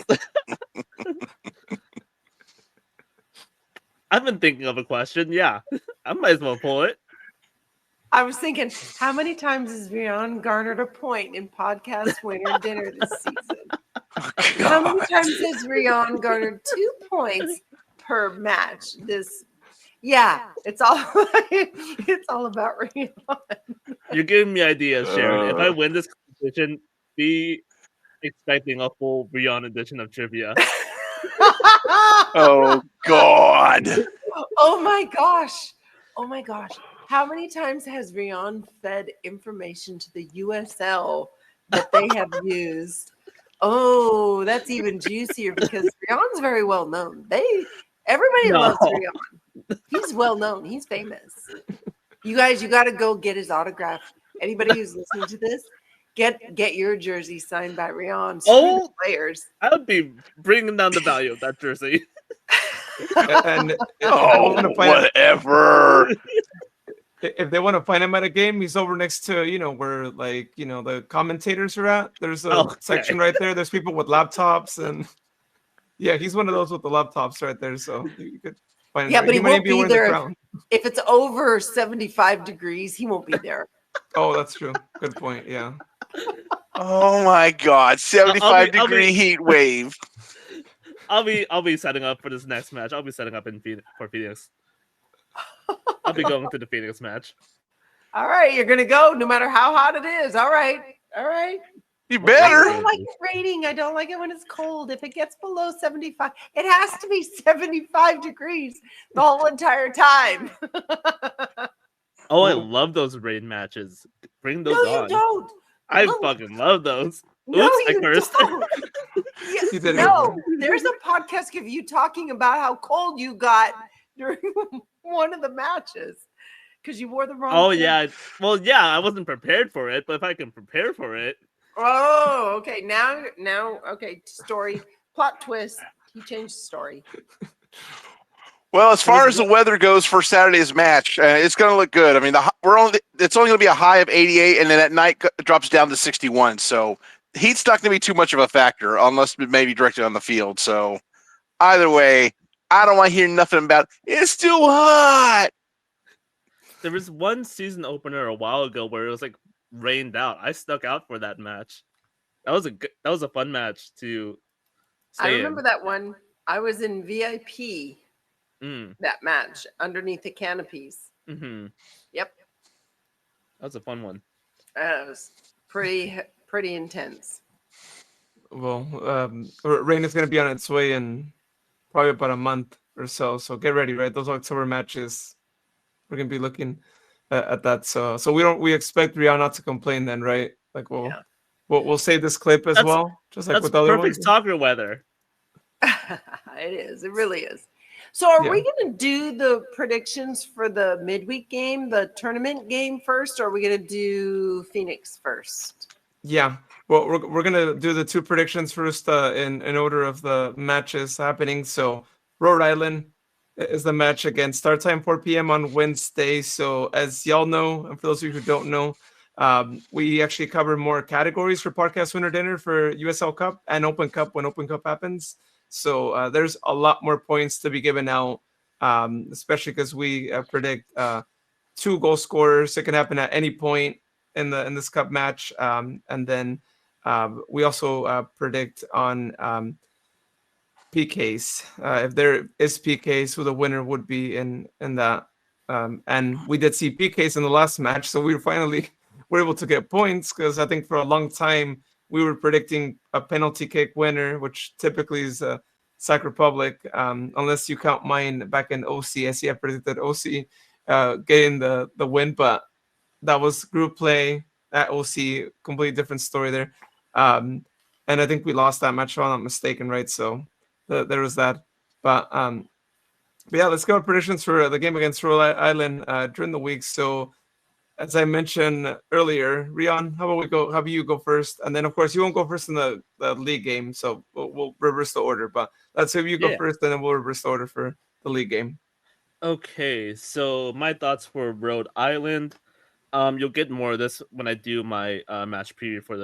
I've been thinking of a question. Yeah, I might as well pull it. I was thinking, how many times has Rian garnered a point in podcast winner dinner this season? How many times has Rian garnered 2 points per match this? Yeah, it's all about Rian. You're giving me ideas, Sharon. If I win this competition, be expecting a full Rian edition of trivia. Oh God! Oh my gosh! How many times has Rian fed information to the USL that they have used? Oh, that's even juicier because Rian's very well known. Everybody loves Rian. He's well known. He's famous. You guys, you got to go get his autograph. Anybody who's listening to this, get your jersey signed by Rian. Oh, players! I would be bringing down the value of that jersey. And whatever. If they want to find him at a game, he's over next to where the commentators are at. There's a section right there. There's people with laptops, and yeah, he's one of those with the laptops right there. So you could find him. Yeah, but he won't be there. The if it's over 75 degrees, he won't be there. Oh, that's true. Good point. Yeah. Oh my God! 75-degree heat wave. I'll be setting up for this next match. I'll be setting up for Phoenix. I'll be going to the Phoenix match. All right, you're gonna go no matter how hot it is. All right. You I better. don't like it raining. I don't like it when it's cold. If it gets below 75, it has to be 75 degrees the whole entire time. Oh, I love those rain matches. Bring No, those you on. don't. I Look, fucking love those. no, Oops, I you cursed. don't. You did it. No, there's a podcast of you talking about how cold you got during one of the matches because you wore the wrong. Oh thing. yeah. Well, yeah, I wasn't prepared for it, but if I can prepare for it. Oh, okay. Now, okay. Story, plot twist. He changed the story. Well, as far as the weather goes for Saturday's match, it's going to look good. I mean, it's only going to be a high of 88, and then at night drops down to 61. So heat's not going to be too much of a factor, unless maybe directly on the field. So either way, I don't want to hear nothing about it's too hot. There was one season opener a while ago where it was like rained out. I stuck out for that match. That was a fun match to stay I remember in. that one. I was in VIP that match underneath the canopies. Mm-hmm. Yep, That was a fun one. that was pretty intense. Well, rain is going to be on its way in probably about a month or so. So get ready, right? Those October matches, we're going to be looking at that. So we expect Rihanna not to complain then, right? Like we'll save this clip as well, just like That's with the other perfect ones. soccer weather. It is. It really is. So are we going to do the predictions for the midweek game, the tournament game first, or are we going to do Phoenix first? Yeah. Well, we're gonna do the two predictions first in order of the matches happening. So Rhode Island is the match again. Start time 4 p.m. on Wednesday. So as y'all know, and for those of you who don't know, we actually cover more categories for Podcast Winner Dinner for USL Cup and Open Cup when Open Cup happens. So there's a lot more points to be given out, especially because we predict 2 goal scorers. It can happen at any point in this cup match, and then we also predict on PKs. If there is PKs, who the winner would be in that. And we did see PKs in the last match, so we were able to get points because I think for a long time we were predicting a penalty kick winner, which typically is Sac Republic, unless you count mine back in OC. I see I predicted OC getting the win, but that was group play at OC, completely different story there. And I think we lost that match, if I'm not mistaken, right? So there was that. But yeah, let's go with predictions for the game against Rhode Island during the week. So as I mentioned earlier, Rion, how about you go first? And then, of course, you won't go first in the league game, so we'll reverse the order. But let's have you go first, and then we'll reverse the order for the league game. Okay, so my thoughts for Rhode Island. You'll get more of this when I do my match preview for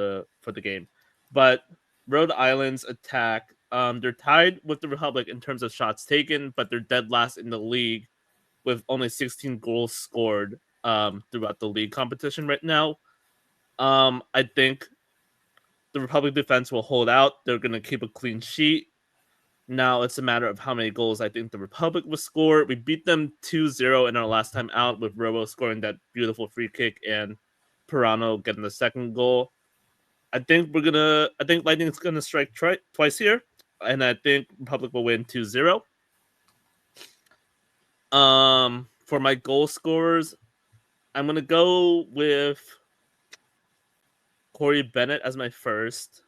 the game. But Rhode Island's attack, they're tied with the Republic in terms of shots taken, but they're dead last in the league with only 16 goals scored throughout the league competition right now. I think the Republic defense will hold out. They're going to keep a clean sheet. Now it's a matter of how many goals I think the Republic will score. We beat them 2-0 in our last time out, with Robo scoring that beautiful free kick and Pirano getting the second goal. I think Lightning's gonna strike twice here, and I think Republic will win 2-0. For my goal scorers, I'm gonna go with Corey Bennett as my first,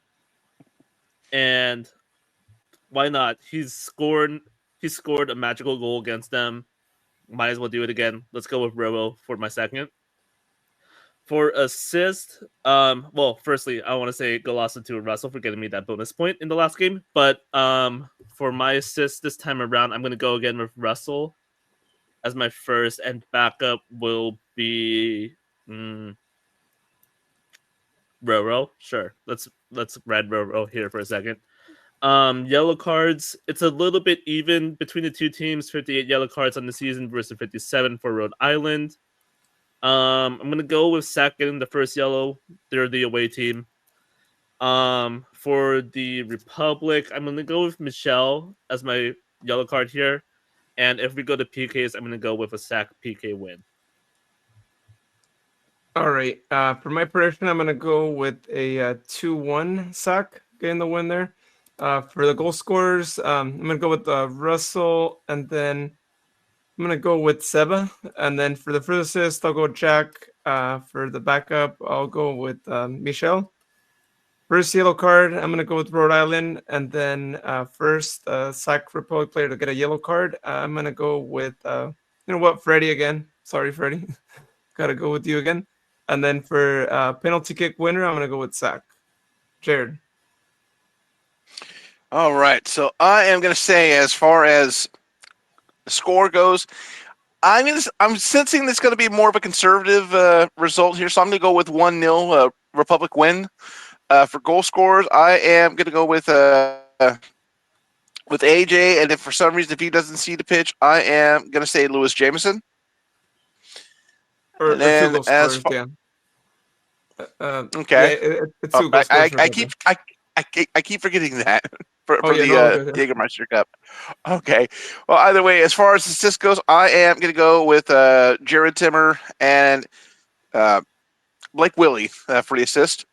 and why not? He scored a magical goal against them. Might as well do it again. Let's go with Robo for my second. For assist, firstly, I want to say Golasso to Russell for getting me that bonus point in the last game. But for my assist this time around, I'm going to go again with Russell as my first, and backup will be Roro. Sure, let's red Roro here for a second. Yellow cards, it's a little bit even between the two teams. 58 yellow cards on the season versus 57 for Rhode Island. I'm gonna go with Sac getting the first yellow. They're the away team. For the Republic, I'm gonna go with Michelle as my yellow card here. And if we go to PKs, I'm gonna go with a Sac PK win. All right. For my prediction, I'm going to go with a 2-1 Sac getting the win there. For the goal scorers, I'm going to go with Russell, and then I'm going to go with Seba. And then for the first assist, I'll go with Jack. For the backup, I'll go with Michel. First yellow card, I'm going to go with Rhode Island. And then first Sac Republic player to get a yellow card, I'm going to go with, you know what, Freddie again. Sorry, Freddie. Got to go with you again. And then for penalty kick winner, I'm going to go with Sac. Jared. All right. So I am going to say, as far as the score goes, I'm sensing this going to be more of a conservative result here. So I'm going to go with 1-0 Republic win. For goal scorers, I am going to go with AJ. And if for some reason, if he doesn't see the pitch, I am going to say Lewis Jameson. Or two goal scorers, yeah. Okay. Yeah, it's two goal scorers. I keep forgetting that for Oh, yeah, the no, okay, yeah. Jägermeister Cup. Okay. Well, either way, as far as assist goes, I am going to go with Jared Timmer and Blake Willie for the assist.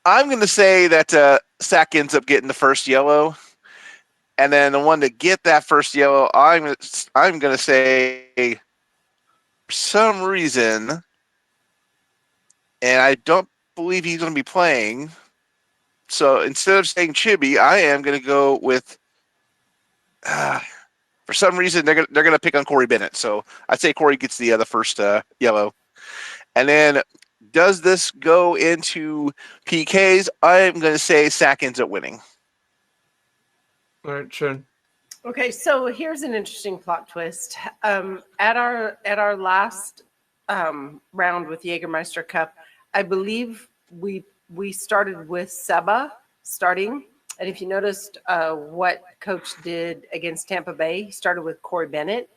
I'm going to say that Sac ends up getting the first yellow, and then the one to get that first yellow, I'm going to say, for some reason, and I don't believe he's going to be playing. So instead of saying Chibi, I am going to go with. For some reason, they're going to pick on Corey Bennett. So I'd say Corey gets the first yellow, and then does this go into PKs? I'm going to say Sac ends up winning. All right, sure. Okay, so here's an interesting plot twist. At our last round with Jägermeister Cup, I believe we started with Seba starting. And if you noticed what coach did against Tampa Bay, he started with Corey Bennett.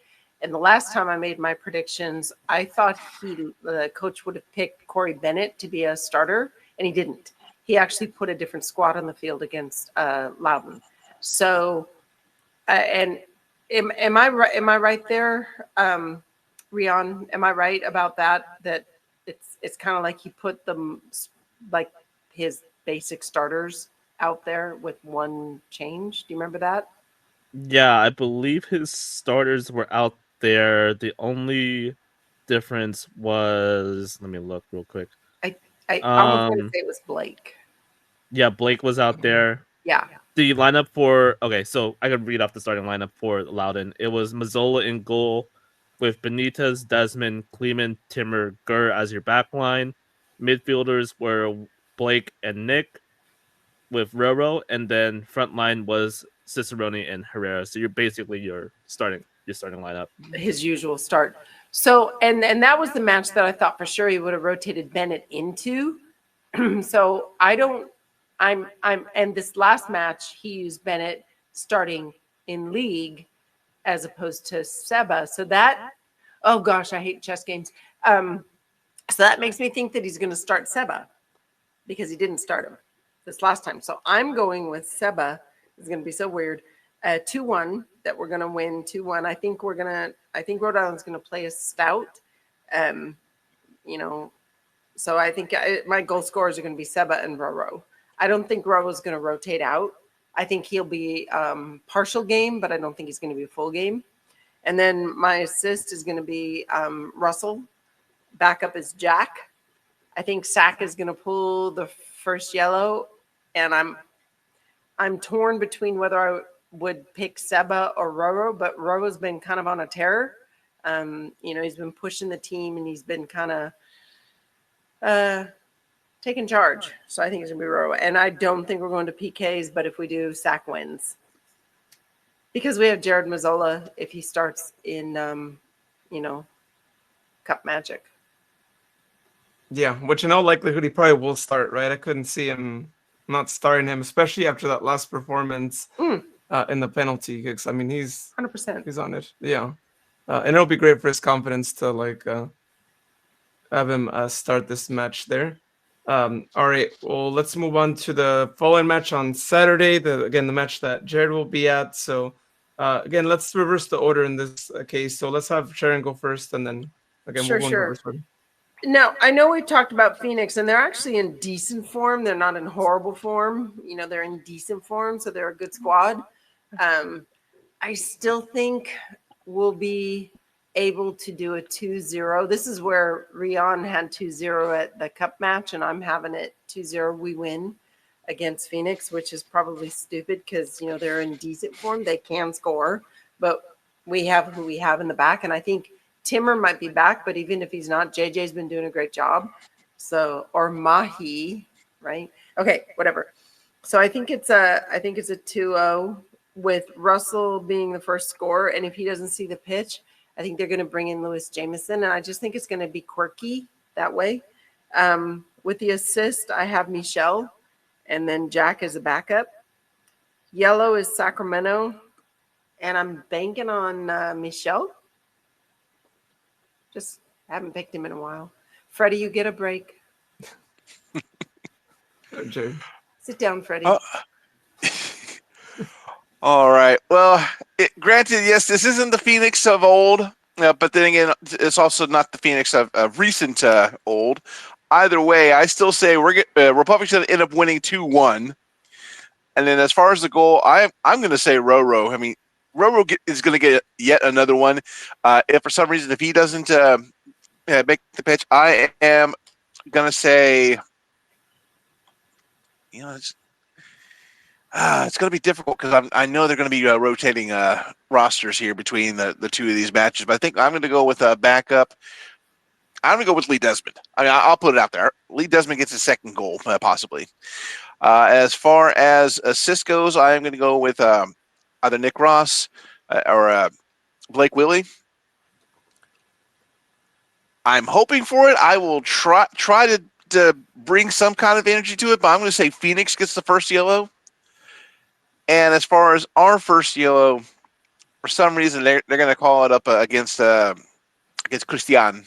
And the last time I made my predictions, I thought the coach would have picked Corey Bennett to be a starter, and he didn't. He actually put a different squad on the field against Loudon. So, and am I right? Am I right there, Rion? Am I right about that? That it's kind of like he put them like his basic starters out there with one change. Do you remember that? Yeah, I believe his starters were out there. The only difference was, let me look real quick. I almost want to say it was Blake. Yeah, Blake was out there. Yeah. The lineup for, okay, so I could read off the starting lineup for Loudon. It was Mazzola in goal with Benitez, Desmond, Kleeman, Timmer, Gurr as your back line. Midfielders were Blake and Nick with Roro, and then front line was Cicerone and Herrera. So you're basically your starting lineup. His usual start. So and that was the match that I thought for sure he would have rotated Bennett into. So and this last match he used Bennett starting in league as opposed to Seba. So that, oh gosh, I hate chess games. So that makes me think that he's going to start Seba because he didn't start him this last time. So I'm going with Seba. It's going to be so weird. 2-1 that we're going to win 2-1. I think Rhode Island's going to play a stout. So I think my goal scorers are going to be Seba and Roro. I don't think Roro's going to rotate out. I think he'll be partial game, but I don't think he's going to be a full game. And then my assist is going to be Russell. Backup is Jack. I think Sac is going to pull the first yellow, and I'm torn between whether I would pick Seba or Roro, but Roro's been kind of on a tear. He's been pushing the team, and he's been kind of taking charge. So I think it's going to be Roro. And I don't think we're going to PKs, but if we do, Sac wins. Because we have Jared Mazzola if he starts in, Cup Magic. Yeah, which in all likelihood he probably will start, right? I couldn't see him not starting him, especially after that last performance in the penalty kicks. I mean, he's 100%. He's on it. Yeah, and it'll be great for his confidence to have him start this match there. All right, well, let's move on to the following match on Saturday. The match that Jared will be at. So again, let's reverse the order in this case. So let's have Sharon go first, and then again we'll go in reverse order. Now, I know we've talked about Phoenix, and they're actually in decent form. They're not in horrible form. They're in decent form, so they're a good squad. I still think we'll be able to do a 2-0. This is where Rion had 2-0 at the cup match, and I'm having it 2-0. We win against Phoenix, which is probably stupid because, they're in decent form. They can score, but we have who we have in the back, and I think Timmer might be back, but even if he's not, JJ's been doing a great job. So, or Mahi, right? Okay, whatever. So I think it's a 2-0 with Russell being the first scorer. And if he doesn't see the pitch, I think they're going to bring in Lewis Jameson. And I just think it's going to be quirky that way. With the assist, I have Michelle, and then Jack as a backup. Yellow is Sacramento, and I'm banking on Michelle. Just haven't picked him in a while. Freddie, you get a break. Jared. Sit down, Freddie. All right. Well, granted, yes, this isn't the Phoenix of old, but then again, it's also not the Phoenix of recent old. Either way, I still say Republic's going to end up winning 2-1. And then as far as the goal, I'm going to say Roro. I mean, Roro is going to get yet another one. If for some reason, if he doesn't make the pitch, I am going to say, it's going to be difficult because I know they're going to be rotating rosters here between the two of these matches. But I think I'm going to go with a backup. I'm going to go with Lee Desmond. I mean, I'll put it out there. Lee Desmond gets his second goal, possibly. As far as assist goes, I am going to go with either Nick Ross or Blake Willie. I'm hoping for it. I will try to bring some kind of energy to it, but I'm going to say Phoenix gets the first yellow. And as far as our first yellow, for some reason they're going to call it up against Christian.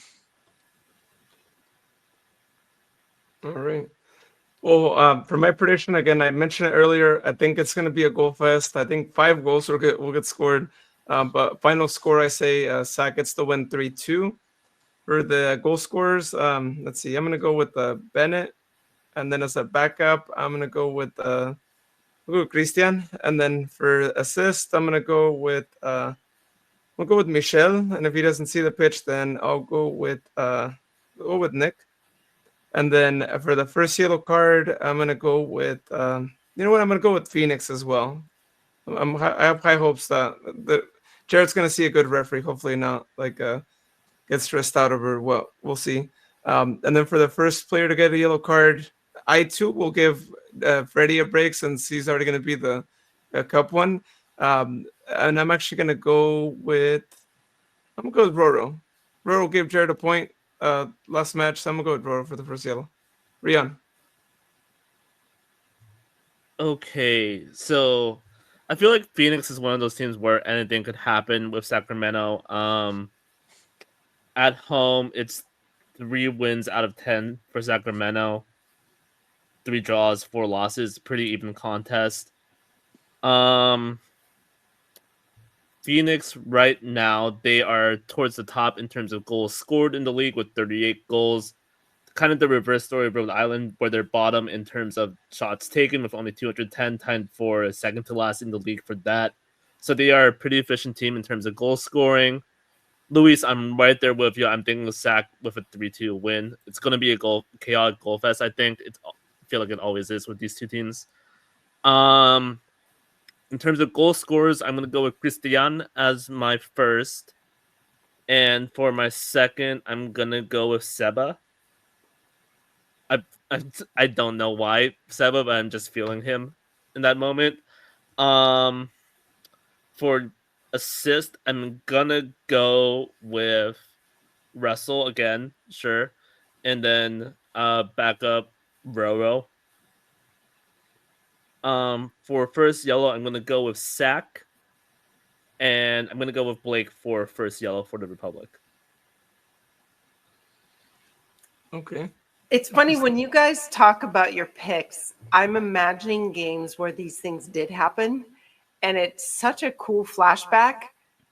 All right. Well, for my prediction, again, I mentioned it earlier. I think it's going to be a goal fest. I think 5 goals will get scored. But final score, I say Sac gets the win 3-2. For the goal scorers, let's see. I'm going to go with Bennett. And then as a backup, I'm going to go with Christian. And then for assist, I'm going to go with Michel. And if he doesn't see the pitch, then I'll go with Nick. And then for the first yellow card, I'm going to go with, I'm going to go with Phoenix as well. I have high hopes that Jared's going to see a good referee, hopefully not get stressed out over what we'll see. And then for the first player to get a yellow card, I too will give Freddie a break since he's already going to be the cup one. And I'm actually going to go with Roro. Roro gave Jared a point last match, so I'm going to go with Roro for the first yellow. Rion. Okay, so I feel like Phoenix is one of those teams where anything could happen with Sacramento. At home, it's 3 wins out of 10 for Sacramento. 3 draws, 4 losses. Pretty even contest. Phoenix right now, they are towards the top in terms of goals scored in the league with 38 goals. Kind of the reverse story of Rhode Island, where they're bottom in terms of shots taken with only 210, tied for second to last in the league for that. So they are a pretty efficient team in terms of goal scoring. Luis, I'm right there with you. I'm thinking of Sac with a 3-2 win. It's going to be a chaotic goal fest, I think. I feel like it always is with these two teams. In terms of goal scorers, I'm going to go with Christian as my first. And for my second, I'm going to go with Seba. I don't know why Seba, but I'm just feeling him in that moment. For assist, I'm gonna go with Russell again, sure, and then backup Roro. For first yellow, I'm gonna go with Sac, and I'm gonna go with Blake for first yellow for the Republic. Okay. It's funny when you guys talk about your picks, I'm imagining games where these things did happen, and it's such a cool flashback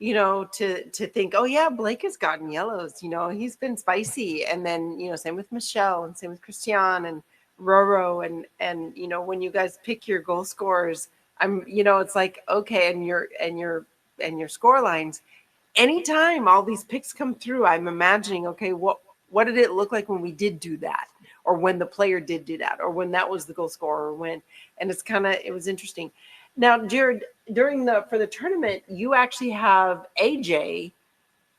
to think, oh yeah, Blake has gotten yellows. He's been spicy, and then same with Michelle, and same with Christian and Roro, and when you guys pick your goal scorers, it's like, okay, and your score lines. Anytime all these picks come through, I'm imagining, okay, what did it look like when we did do that, or when the player did do that, or when that was the goal scorer, or when, and it was interesting. Now, Jared, for the tournament, you actually have AJ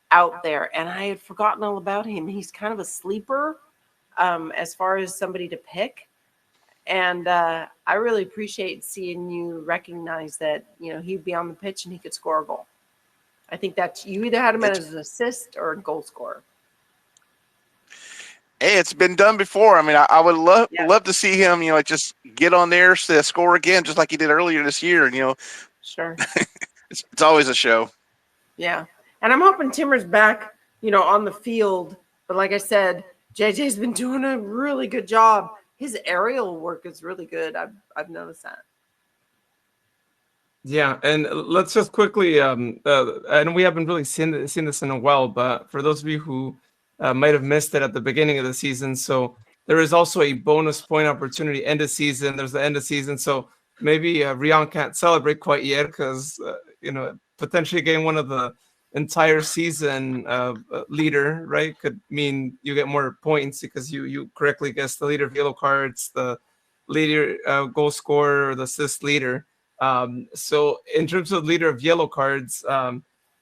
out there, and I had forgotten all about him. He's kind of a sleeper as far as somebody to pick. And I really appreciate seeing you recognize that, he'd be on the pitch and he could score a goal. I think that you either had him as an assist or a goal scorer. Hey, it's been done before. I mean, I would love to see him, just get on there, score again, just like he did earlier this year. Sure. It's always a show. Yeah. And I'm hoping Timmer's back, on the field. But like I said, JJ's been doing a really good job. His aerial work is really good. I've noticed that. Yeah, and let's just quickly, and we haven't really seen this in a while, but for those of you who might have missed it at the beginning of the season, so there is also a bonus point opportunity end of season. There's the end of season, so maybe Rian can't celebrate quite yet because potentially getting one of the entire season leader, right, could mean you get more points because you correctly guessed the leader of yellow cards, the leader goal scorer, or the assist leader. So in terms of leader of yellow cards,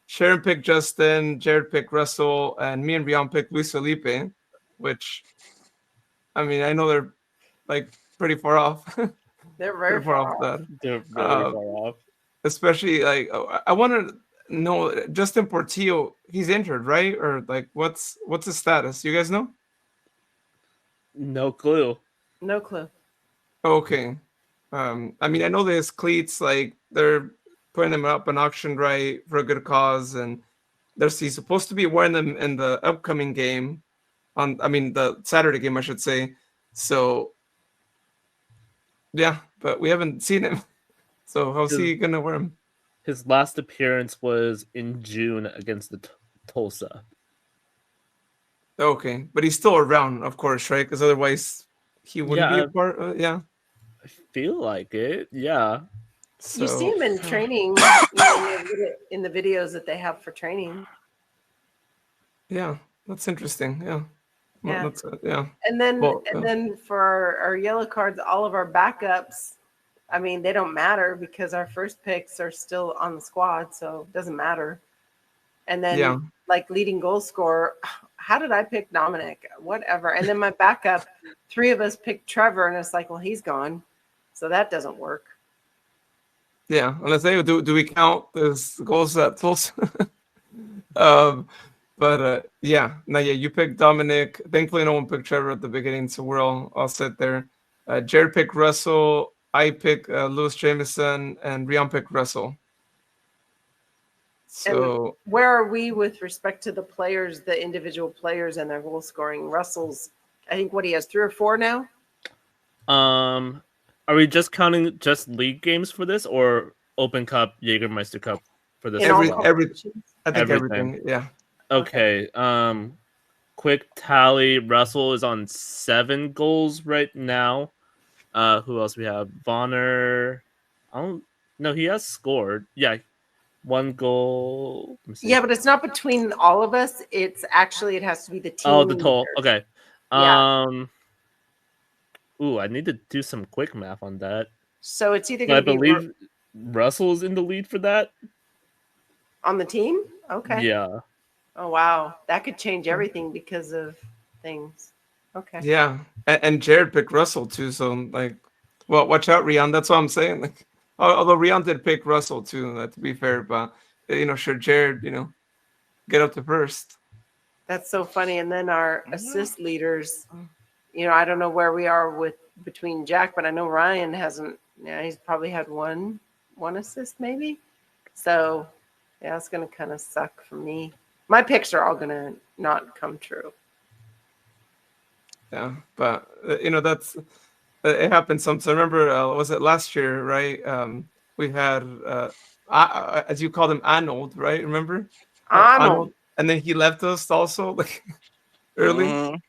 Sharon picked Justin, Jared picked Russell, and me and Rian picked Luis Felipe, which, I mean, I know they're like pretty far off. They're very far off. That. They're very far off. Especially, like, I want to know Justin Portillo. He's injured, right? Or like, what's his status? You guys know? No clue. No clue. Okay. I mean, I know there's cleats, like they're putting them up in auction, right, for a good cause, and he's supposed to be wearing them in the upcoming game, the Saturday game, I should say. So, yeah, but we haven't seen him. So how's he gonna wear them? His last appearance was in June against the Tulsa. Okay, but he's still around, of course, right? Because otherwise he wouldn't be a part. Yeah. I feel like it. Yeah. So, you see him in training in the videos that they have for training. Yeah, that's interesting. Yeah. Yeah. Yeah. And then for our yellow cards, all of our backups, I mean, they don't matter because our first picks are still on the squad, so it doesn't matter. And then like leading goal scorer, how did I pick Dominic? Whatever. And then my backup, 3 of us picked Trevor, and it's like, well, he's gone. So that doesn't work. Yeah, unless they do we count as goals at Tulsa? You picked Dominic. Thankfully, no one picked Trevor at the beginning, so we're all set there. Jared picked Russell. I picked Lewis Jameson, and Rian picked Russell. So and where are we with respect to the players, the individual players and their goal scoring? Russell's, I think, he has 3 or 4 now. Are we just counting just league games for this, or Open Cup, Jägermeister Cup for this? Everything. Yeah. Okay. Quick tally. Russell is on 7 goals right now. Who else we have? Bonner. He has scored. Yeah. 1 goal. Yeah, but it's not between all of us. It's actually, it has to be the team. Oh, the total. Okay. Yeah. Ooh, I need to do some quick math on that. So it's either going to be... I believe Russell's in the lead for that. On the team? Okay. Yeah. Oh, wow. That could change everything because of things. Okay. Yeah. And Jared picked Russell too. So, like, well, watch out, Rian. That's what I'm saying. Like, although Rian did pick Russell too, to be fair. But, sure, Jared, get up to first. That's so funny. And then our assist leaders... I don't know where we are between Jack, but I know Ryan hasn't. Yeah, he's probably had one assist maybe. So, yeah, it's going to kind of suck for me. My picks are all going to not come true. Yeah, but that's it happens sometimes. I remember, was it last year, right? We had as you called him, Arnold, right? Remember? Arnold. And then he left us also like early. Mhm.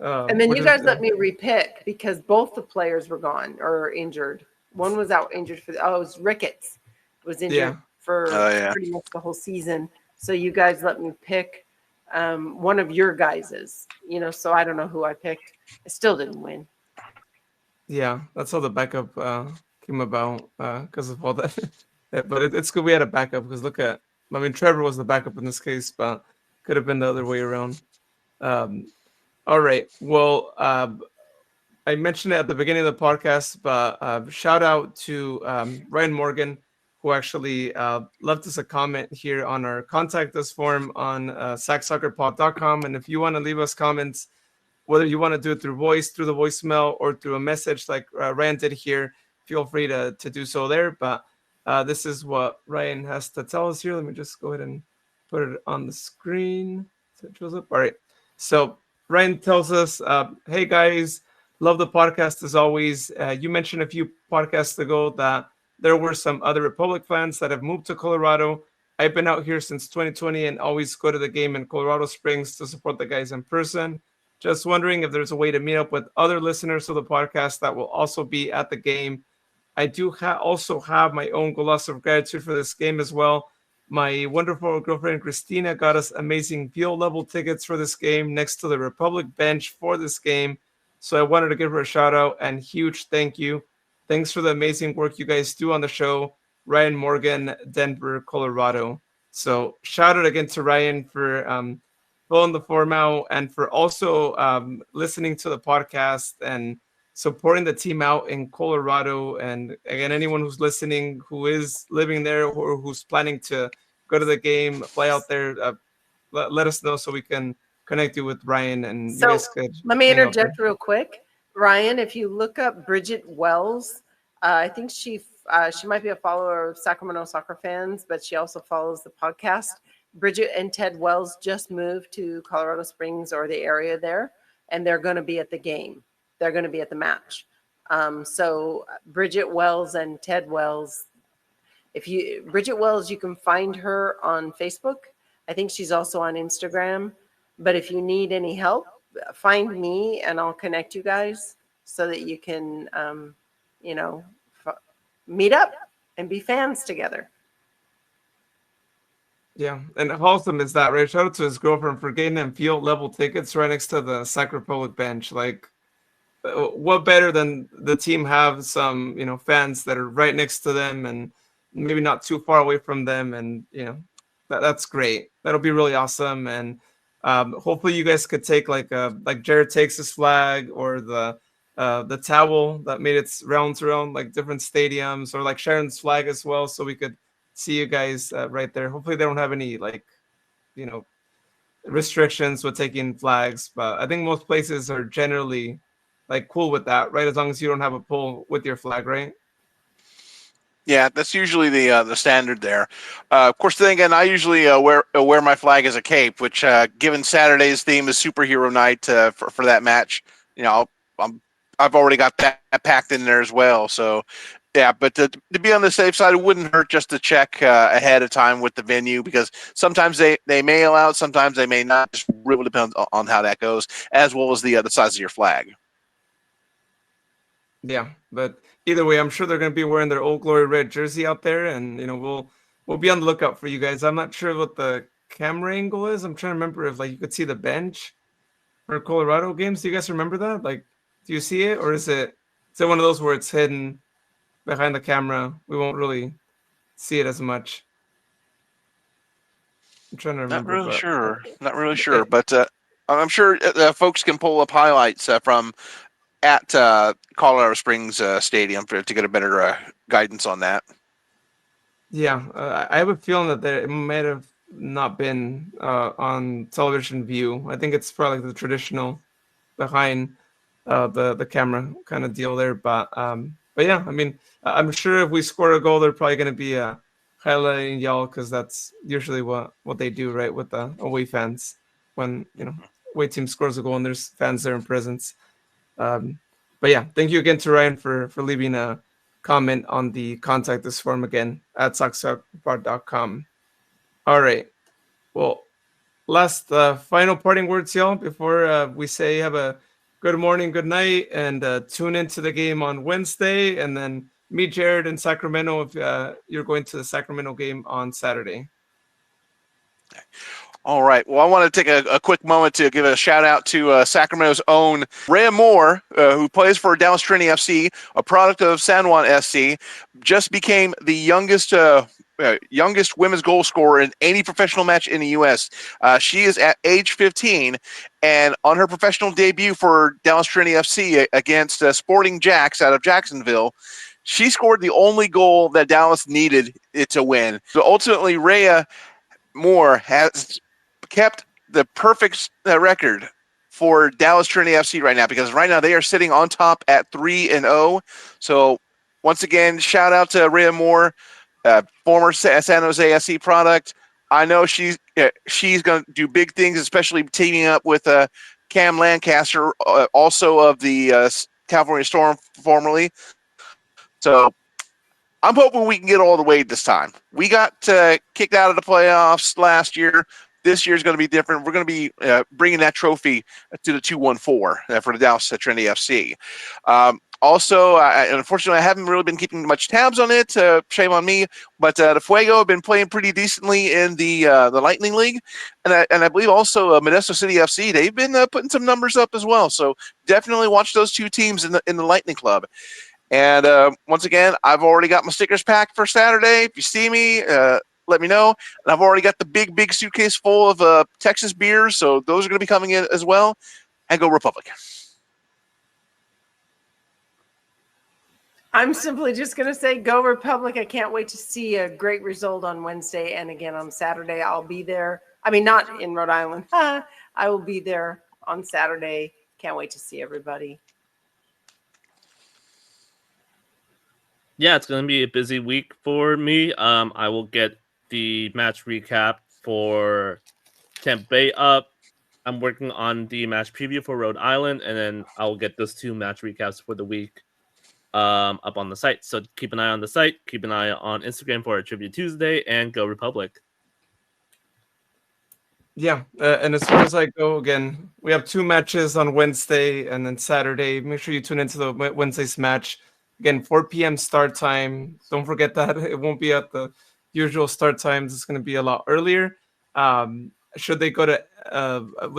And then which you is- guys let me repick because both the players were gone or injured. One was out injured for it was Ricketts was injured Yeah. for Oh, yeah. pretty much the whole season. So you guys let me pick one of your guys's, so I don't know who I picked. I still didn't win. Yeah, that's how the backup came about because of all that. But it's good we had a backup because I mean, Trevor was the backup in this case, but could have been the other way around. All right. Well, I mentioned it at the beginning of the podcast, but shout out to Ryan Morgan, who actually left us a comment here on our contact us form on sacsoccerpod.com. And if you want to leave us comments, whether you want to do it through voice, through the voicemail, or through a message like Ryan did here, feel free to do so there. But this is what Ryan has to tell us here. Let me just go ahead and put it on the screen so it shows up. All right. So Ryan tells us, hey guys, love the podcast as always. You mentioned a few podcasts ago that there were some other Republic fans that have moved to Colorado. I've been out here since 2020 and always go to the game in Colorado Springs to support the guys in person. Just wondering if there's a way to meet up with other listeners of the podcast that will also be at the game. I do also have my own gloss of gratitude for this game as well. My wonderful girlfriend Christina got us amazing field level tickets for this game next to the Republic bench for this game. So I wanted to give her a shout out and huge thank you. Thanks for the amazing work you guys do on the show. Ryan Morgan, Denver, Colorado. So shout out again to Ryan for filling the form out and for also listening to the podcast and supporting the team out in Colorado. And again, anyone who's listening who is living there or who's planning to go to the game, fly out there, let us know so we can connect you with Ryan and So you guys could let me hang out there. interject real quick. Ryan, if you look up Bridget Wells, I think she might be a follower of Sacramento soccer fans, but she also follows the podcast. Bridget and Ted Wells just moved to Colorado Springs or the area there, and they're going to be at the game. They're going to be at the match. So Bridget Wells and Ted Wells, Bridget Wells, you can find her on Facebook. I think she's also on Instagram. But if you need any help, find me and I'll connect you guys so that you can, meet up and be fans together. Yeah, and how awesome is that, right? Shout out to his girlfriend for getting them field level tickets right next to the Sac Republic bench. Like, what better than the team have some, fans that are right next to them and maybe not too far away from them, and that's great. That'll be really awesome, and hopefully you guys could take like Jared takes his flag or the towel that made its rounds around like different stadiums, or like Sharon's flag as well, so we could see you guys right there. Hopefully they don't have any restrictions with taking flags, but I think most places are generally like cool with that, right? As long as you don't have a pole with your flag, right? Yeah, that's usually the standard there. Of course, then again, I usually wear my flag as a cape, which, given Saturday's theme is superhero night for that match, I've already got that packed in there as well. So, yeah, but to be on the safe side, it wouldn't hurt just to check ahead of time with the venue, because sometimes they may allow it, sometimes they may not. Just really depends on how that goes, as well as the size of your flag. Yeah, but either way, I'm sure they're going to be wearing their Old Glory red jersey out there, and we'll be on the lookout for you guys. I'm not sure what the camera angle is. I'm trying to remember if you could see the bench for Colorado games. Do you guys remember that? Like, do you see it, or is it one of those where it's hidden behind the camera? We won't really see it as much. I'm trying to remember. Not really sure, but I'm sure folks can pull up highlights from at Colorado Springs Stadium to get a better guidance on that. Yeah, I have a feeling that it might have not been on television view. I think it's probably like the traditional behind the camera kind of deal there. But yeah, I mean, I'm sure if we score a goal, they're probably going to be highlighting y'all, because that's usually what they do, right, with the away fans when away team scores a goal and there's fans there in presence. But yeah, thank you again to Ryan for leaving a comment on the contact us form again at socksoccerpod.com. All right. Well, last final parting words, y'all, before we say have a good morning, good night, and tune into the game on Wednesday, and then meet Jared in Sacramento if you're going to the Sacramento game on Saturday. All right. Well, I want to take a quick moment to give a shout out to Sacramento's own Rhea Moore, who plays for Dallas Trinity FC, a product of San Juan SC, just became the youngest women's goal scorer in any professional match in the U.S. She is at age 15, and on her professional debut for Dallas Trinity FC against Sporting Jacks out of Jacksonville, she scored the only goal that Dallas needed it to win. So ultimately, Rhea Moore has kept the perfect record for Dallas Trinity FC right now, because right now they are sitting on top at 3-0. So once again, shout out to Rhea Moore, former San Jose SC product. I know she's going to do big things, especially teaming up with Cam Lancaster, also of the California Storm formerly. So I'm hoping we can get all the way this time. We got kicked out of the playoffs last year. This year's going to be different. We're going to be bringing that trophy to the 214 for the Dallas Trinity FC. Also, unfortunately, I haven't really been keeping much tabs on it. Shame on me. But the Fuego have been playing pretty decently in the Lightning League. And I believe also Modesto City FC, they've been putting some numbers up as well. So definitely watch those two teams in the Lightning Club. And once again, I've already got my stickers packed for Saturday. If you see me, let me know. And I've already got the big suitcase full of Texas beers, so those are going to be coming in as well. And go Republic. I'm simply just going to say go Republic. I can't wait to see a great result on Wednesday. And again, on Saturday, I'll be there. I mean, not in Rhode Island. I will be there on Saturday. Can't wait to see everybody. Yeah, it's going to be a busy week for me. I will get the match recap for Tampa Bay up. I'm working on the match preview for Rhode Island, and then I'll get those two match recaps for the week up on the site. So keep an eye on the site. Keep an eye on Instagram for our Tribute Tuesday, and go Republic. Yeah, and as far as I go, again, we have two matches on Wednesday and then Saturday. Make sure you tune into the Wednesday's match. Again, 4 p.m. start time. Don't forget that. It won't be at the usual start times. It's going to be a lot earlier. Should they go to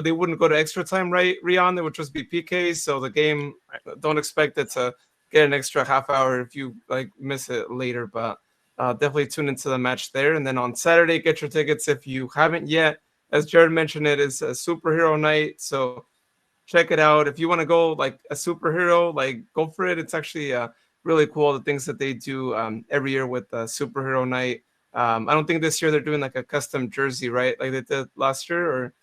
they wouldn't go to extra time, right, Rian? It would just be PK. So the game, don't expect it to get an extra half hour if you miss it later. But definitely tune into the match there. And then on Saturday, get your tickets if you haven't yet. As Jared mentioned, it is a superhero night. So check it out. If you want to go like a superhero, go for it. It's actually really cool, the things that they do every year with superhero night. I don't think this year they're doing like a custom jersey, right? Like they did last year, or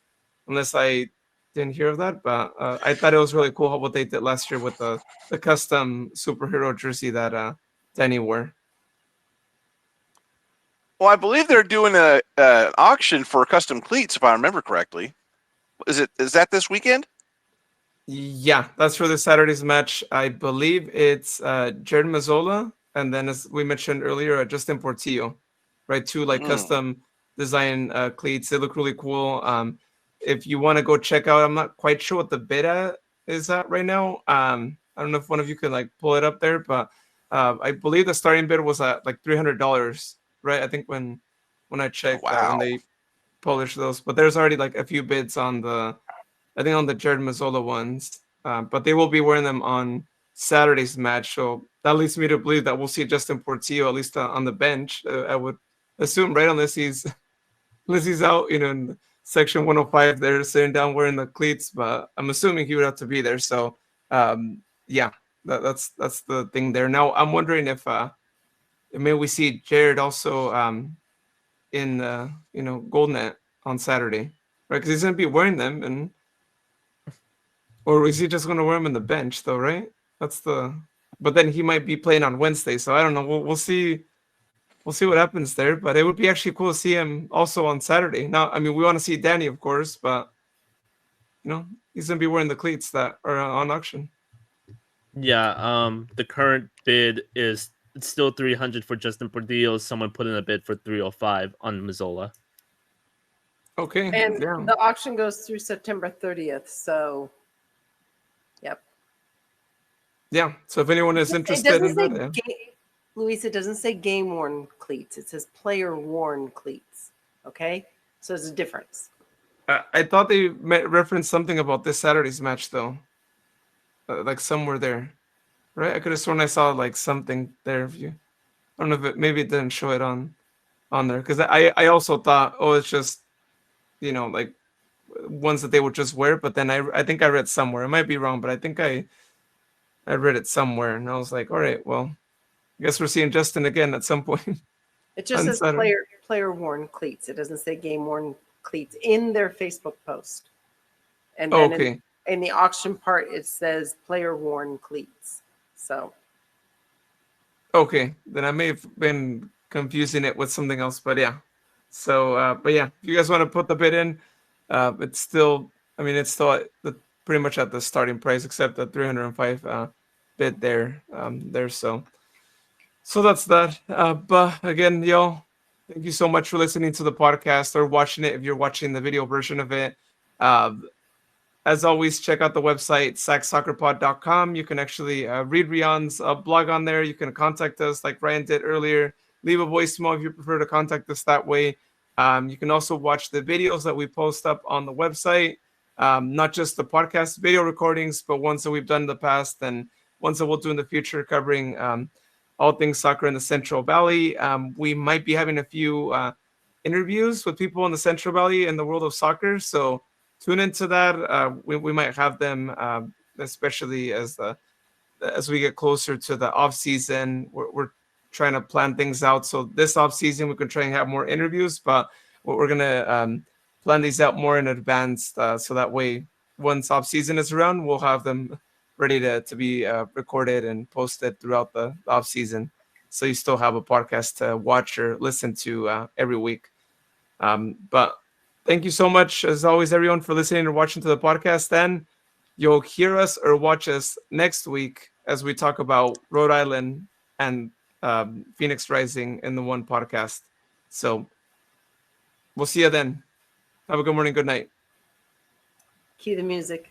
unless I didn't hear of that. But I thought it was really cool what they did last year with the custom superhero jersey that Danny wore. Well, I believe they're doing an auction for custom cleats, if I remember correctly. Is that this weekend? Yeah, that's for this Saturday's match. I believe it's Jared Mazzola, and then as we mentioned earlier, Justin Portillo, right? Two custom design cleats. They look really cool. If you want to go check out, I'm not quite sure what the bid is at right now. I don't know if one of you can pull it up there, but I believe the starting bid was at $300, right? I think when I checked when they published those, but there's already a few bids on the Jared Mazzola ones, but they will be wearing them on Saturday's match. So that leads me to believe that we'll see Justin Portillo at least on the bench. I would assume, right, unless he's out, in section 105, they're sitting down wearing the cleats. But I'm assuming he would have to be there. So yeah, that's the thing there. Now I'm wondering if maybe we see Jared also in Goldnet on Saturday, right? Because he's gonna be wearing them and. Or is he just going to wear him in the bench, though, right? But then he might be playing on Wednesday, so I don't know. We'll see. We'll see what happens there. But it would be actually cool to see him also on Saturday. Now, I mean, we want to see Danny, of course, but he's going to be wearing the cleats that are on auction. Yeah. The current bid is it's still 300 for Justin Bordillo. Someone put in a bid for 305 on Mazzola. Okay. And Yeah. the auction goes through September 30th. So, yep. Yeah. So if anyone is It interested doesn't in say, that, yeah. Luis, it doesn't say game worn cleats. It says player worn cleats. Okay. So there's a difference. I thought they referenced something about this Saturday's match though, like somewhere there, right? I could have sworn I saw like something there. If you, I don't know if maybe it didn't show it on there because I also thought, oh, it's just like ones that they would just wear. But then I think I read somewhere. I might be wrong, but I think I read it somewhere, and I was like, all right, well, I guess we're seeing Justin again at some point. It just on says Saturday. player worn cleats. It doesn't say game worn cleats in their Facebook post. And Oh, then okay. in the auction part, it says player worn cleats. So Okay, then I may have been confusing it with something else, but yeah. So, but yeah, if you guys want to put the bid in, it's still, I mean, it's still pretty much at the starting price, except the 305 bid there. So that's that. But again, y'all, thank you so much for listening to the podcast or watching it if you're watching the video version of it. Uh, As always, check out the website, sacsoccerpod.com. You can actually read Rion's blog on there. You can contact us like Ryan did earlier. Leave a voicemail if you prefer to contact us that way. You can also watch the videos that we post up on the website, not just the podcast video recordings, but ones that we've done in the past and ones that we'll do in the future covering all things soccer in the Central Valley. We might be having a few interviews with people in the Central Valley in the world of soccer. So tune into that. We might have them, especially as we get closer to the off season. We're trying to plan things out. So this off season we can try and have more interviews, but we're gonna plan these out more in advance, so that way once off season is around, we'll have them ready to be recorded and posted throughout the off season. So you still have a podcast to watch or listen to every week. But thank you so much, as always, everyone, for listening or watching to the podcast. And you'll hear us or watch us next week as we talk about Rhode Island and Phoenix Rising in the one podcast. So we'll see you then. Have a good morning, good night. cue the music.